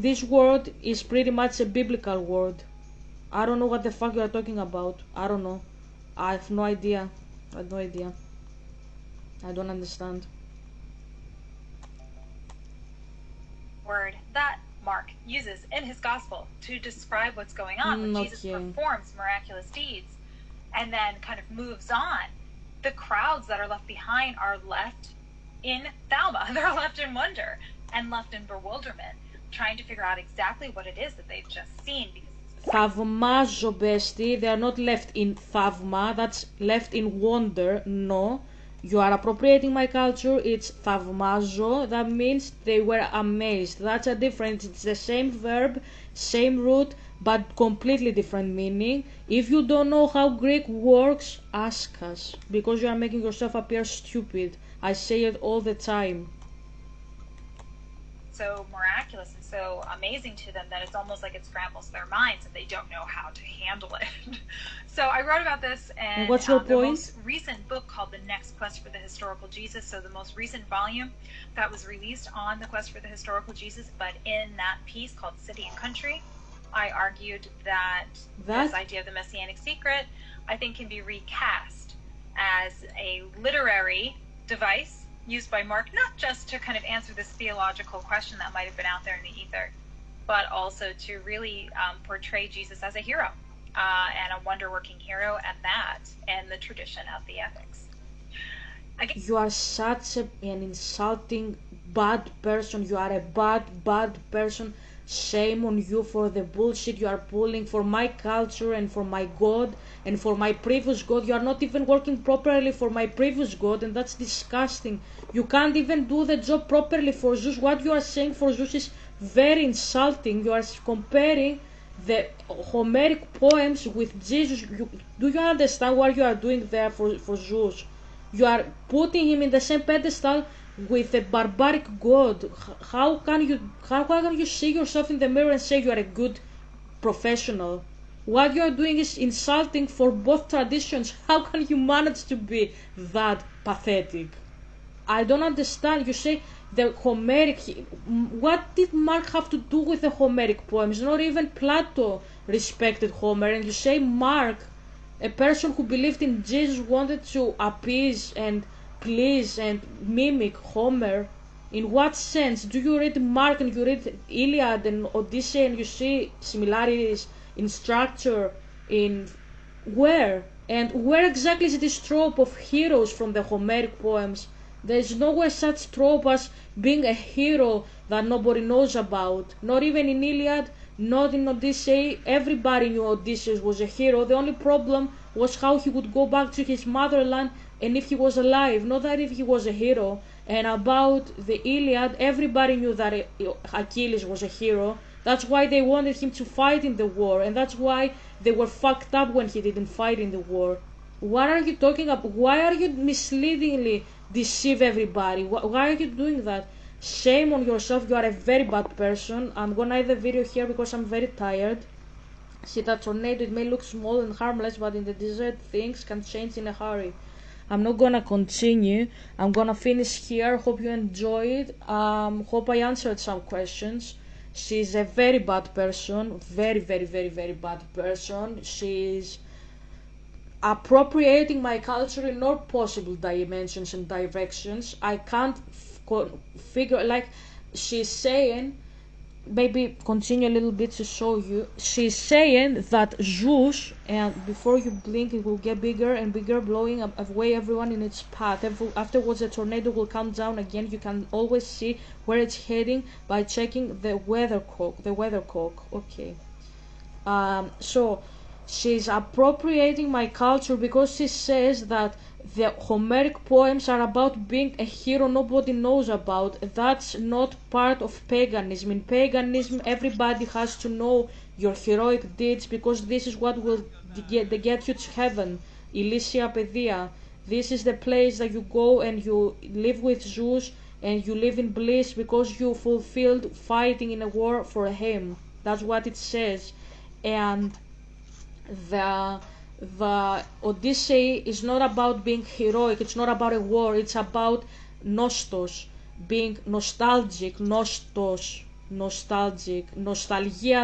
This word is pretty much a biblical word. I don't know what the fuck you are talking about. I don't know. I have no idea. I have no idea. I don't understand. Word that Mark uses in his gospel to describe what's going on when Jesus performs miraculous deeds and then kind of moves on. The crowds that are left behind are left in thalma. They're left in wonder and left in bewilderment, trying to figure out exactly what it is that they've just seen. Thαυμάζω, bestie. They are not left in thavma. That's left in wonder. No. You are appropriating my culture. It's thαυμάζω. That means they were amazed. That's a difference. It's the same verb, same root, but completely different meaning. If you don't know how Greek works, ask us. Because you are making yourself appear stupid. I say it all the time. So miraculous and so amazing to them that it's almost like it scrambles their minds and they don't know how to handle it. So I wrote about this in what's your the point? most recent book called The Next Quest for the Historical Jesus. So the most recent volume that was released on the Quest for the Historical Jesus, but in that piece called City and Country, I argued that this idea of the Messianic secret, I think, can be recast as a literary device used by Mark, not just to kind of answer this theological question that might have been out there in the ether, but also to really portray Jesus as a hero and a wonder-working hero at that, and the tradition of the epics. You are such an insulting, bad person. You are a bad person. Shame on you for the bullshit you are pulling for my culture and for my God and for my previous God. You are not even working properly for my previous God, and that's disgusting. You can't even do the job properly for Zeus. What you are saying for Zeus is very insulting. You are comparing the Homeric poems with Jesus. Do you understand what you are doing there for Zeus? You are putting him in the same pedestal with a barbaric god. How can you see yourself in the mirror and say you are a good professional? What you are doing is insulting for both traditions. How can you manage to be that pathetic? I don't understand. You say the Homeric. What did Mark have to do with the Homeric poems? Not even Plato respected Homer, and you say Mark, a person who believed in Jesus, wanted to appease and please and mimic Homer. In what sense? Do you read Mark and you read Iliad and Odyssey and you see similarities in structure, in where? And where exactly is this trope of heroes from the Homeric poems? There is nowhere such trope as being a hero that nobody knows about. Not even in Iliad, not in Odyssey. Everybody knew Odysseus was a hero. The only problem was how he would go back to his motherland and if he was alive, not that if he was a hero. And about the Iliad, everybody knew that Achilles was a hero. That's why they wanted him to fight in the war, and that's why they were fucked up when he didn't fight in the war. What are you talking about? Why are you misleadingly deceive everybody? Why are you doing that? Shame on yourself. You are a very bad person. I'm gonna end the video here because I'm very tired. See, that tornado, it may look small and harmless, but in the desert things can change in a hurry. I'm not gonna continue. I'm gonna finish here. Hope you enjoyed. Hope I answered some questions. She's a very bad person. Very, very, very, very bad person. She's appropriating my culture in all possible dimensions and directions. I can't figure, like she's saying, maybe continue a little bit to show you. She's saying that Zeus, and before you blink, it will get bigger and bigger, blowing away everyone in its path. Afterwards, the tornado will come down again. You can always see where it's heading by checking the weathercock. Okay. So she's appropriating my culture because she says that the Homeric poems are about being a hero nobody knows about. That's not part of paganism. In paganism, everybody has to know your heroic deeds because this is what will get you to heaven. Elysia Pedia. This is the place that you go and you live with Zeus and you live in bliss because you fulfilled fighting in a war for him. That's what it says. And the Odyssey is not about being heroic, it's not about a war, it's about nostos, being nostalgic, nostalgia,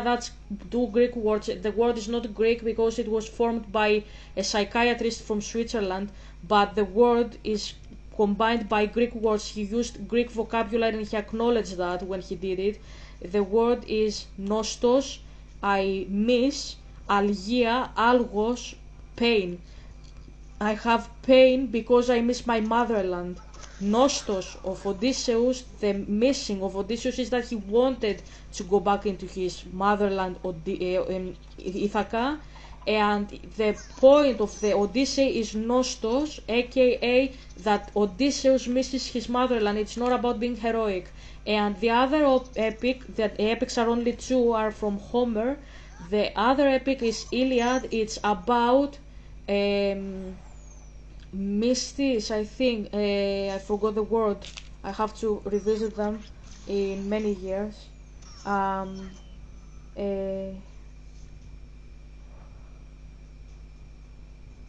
that's two Greek words. The word is not Greek because it was formed by a psychiatrist from Switzerland, but the word is combined by Greek words. He used Greek vocabulary and he acknowledged that when he did it. The word is nostos, I miss, algia, algos, pain. I have pain because I miss my motherland. Nostos of Odysseus, the missing of Odysseus is that he wanted to go back into his motherland, Ithaca, and the point of the Odyssey is nostos, aka that Odysseus misses his motherland. It's not about being heroic. And the other epic, the epics are only two, are from Homer. The other epic is Iliad. It's about Mystis, I think. I forgot the word. I have to revisit them in many years.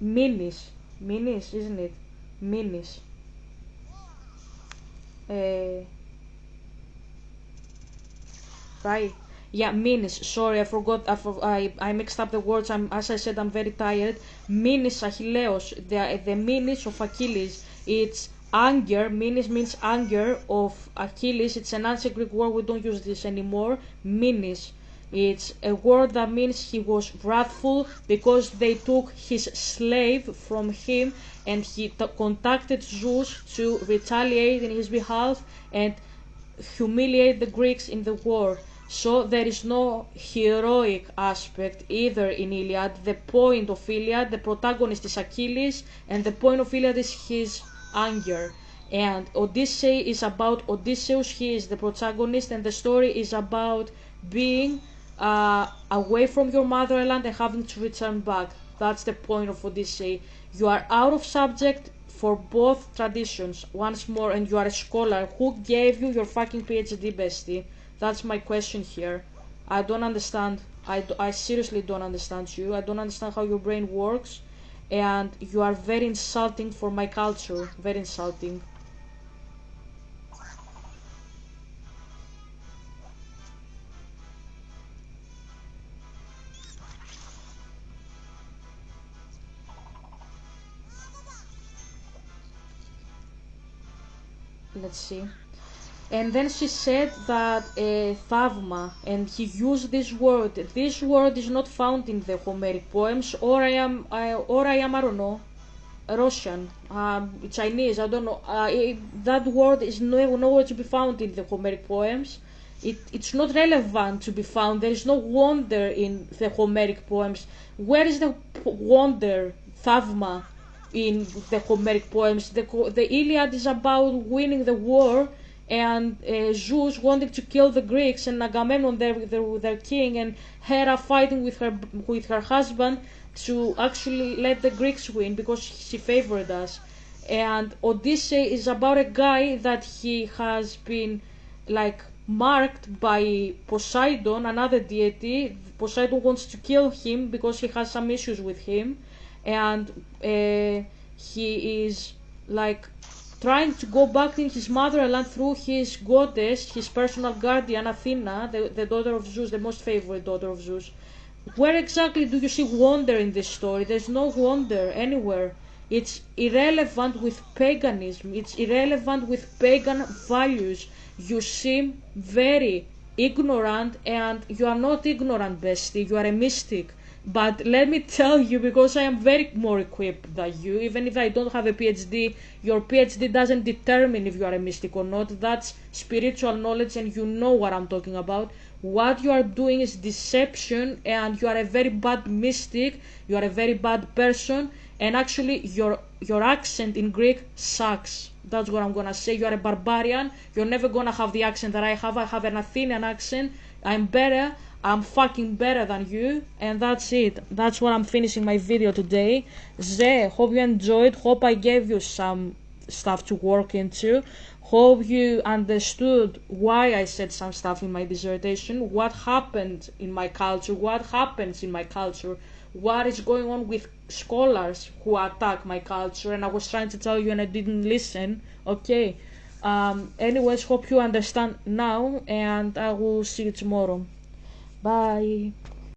Minis, isn't it? Minis. Right. Yeah, Minis. Sorry, I forgot. I mixed up the words. As I said, I'm very tired. Minis Achilleos. The Minis of Achilles. It's anger. Minis means anger of Achilles. It's an ancient Greek word. We don't use this anymore. Minis. It's a word that means he was wrathful because they took his slave from him, and he contacted Zeus to retaliate in his behalf and humiliate the Greeks in the war. So there is no heroic aspect either in Iliad. The point of Iliad, the protagonist is Achilles, and the point of Iliad is his anger. And Odyssey is about Odysseus, he is the protagonist, and the story is about being away from your motherland and having to return back. That's the point of Odyssey. You are out of subject for both traditions, once more, and you are a scholar. Who gave you your fucking PhD, bestie? That's my question here. I don't understand. I seriously don't understand you. I don't understand how your brain works, and you are very insulting for my culture. Very insulting. Let's see. And then she said that thavma, and he used this word. This word is not found in the Homeric poems, or I don't know, Russian, Chinese, I don't know. That word is nowhere to be found in the Homeric poems. It's not relevant to be found. There is no wonder in the Homeric poems. Where is the wonder, thavma, in the Homeric poems? The Iliad is about winning the war, and Zeus wanting to kill the Greeks, and Agamemnon, their king, and Hera fighting with her husband to actually let the Greeks win because she favored us. And Odyssey is about a guy that he has been like marked by Poseidon, another deity. Poseidon wants to kill him because he has some issues with him, and he is like trying to go back in his motherland through his goddess, his personal guardian, Athena, the daughter of Zeus, the most favorite daughter of Zeus. Where exactly do you see wonder in this story? There's no wonder anywhere. It's irrelevant with paganism. It's irrelevant with pagan values. You seem very ignorant, and you are not ignorant, bestie, you are a mystic. But let me tell you, because I am very more equipped than you, even if I don't have a PhD, your PhD doesn't determine if you are a mystic or not. That's spiritual knowledge, and you know what I'm talking about. What you are doing is deception, and you are a very bad mystic, you are a very bad person, and actually your accent in Greek sucks. That's what I'm gonna say. You are a barbarian. You're never gonna have the accent that I have. I have an Athenian accent. I'm better. I'm fucking better than you. And that's it. That's what I'm finishing my video today. Ze, hope you enjoyed. Hope I gave you some stuff to work into. Hope you understood why I said some stuff in my dissertation. What happened in my culture. What happens in my culture. What is going on with scholars who attack my culture, and I was trying to tell you and I didn't listen. Okay. Anyways, hope you understand now, and I will see you tomorrow. Bye.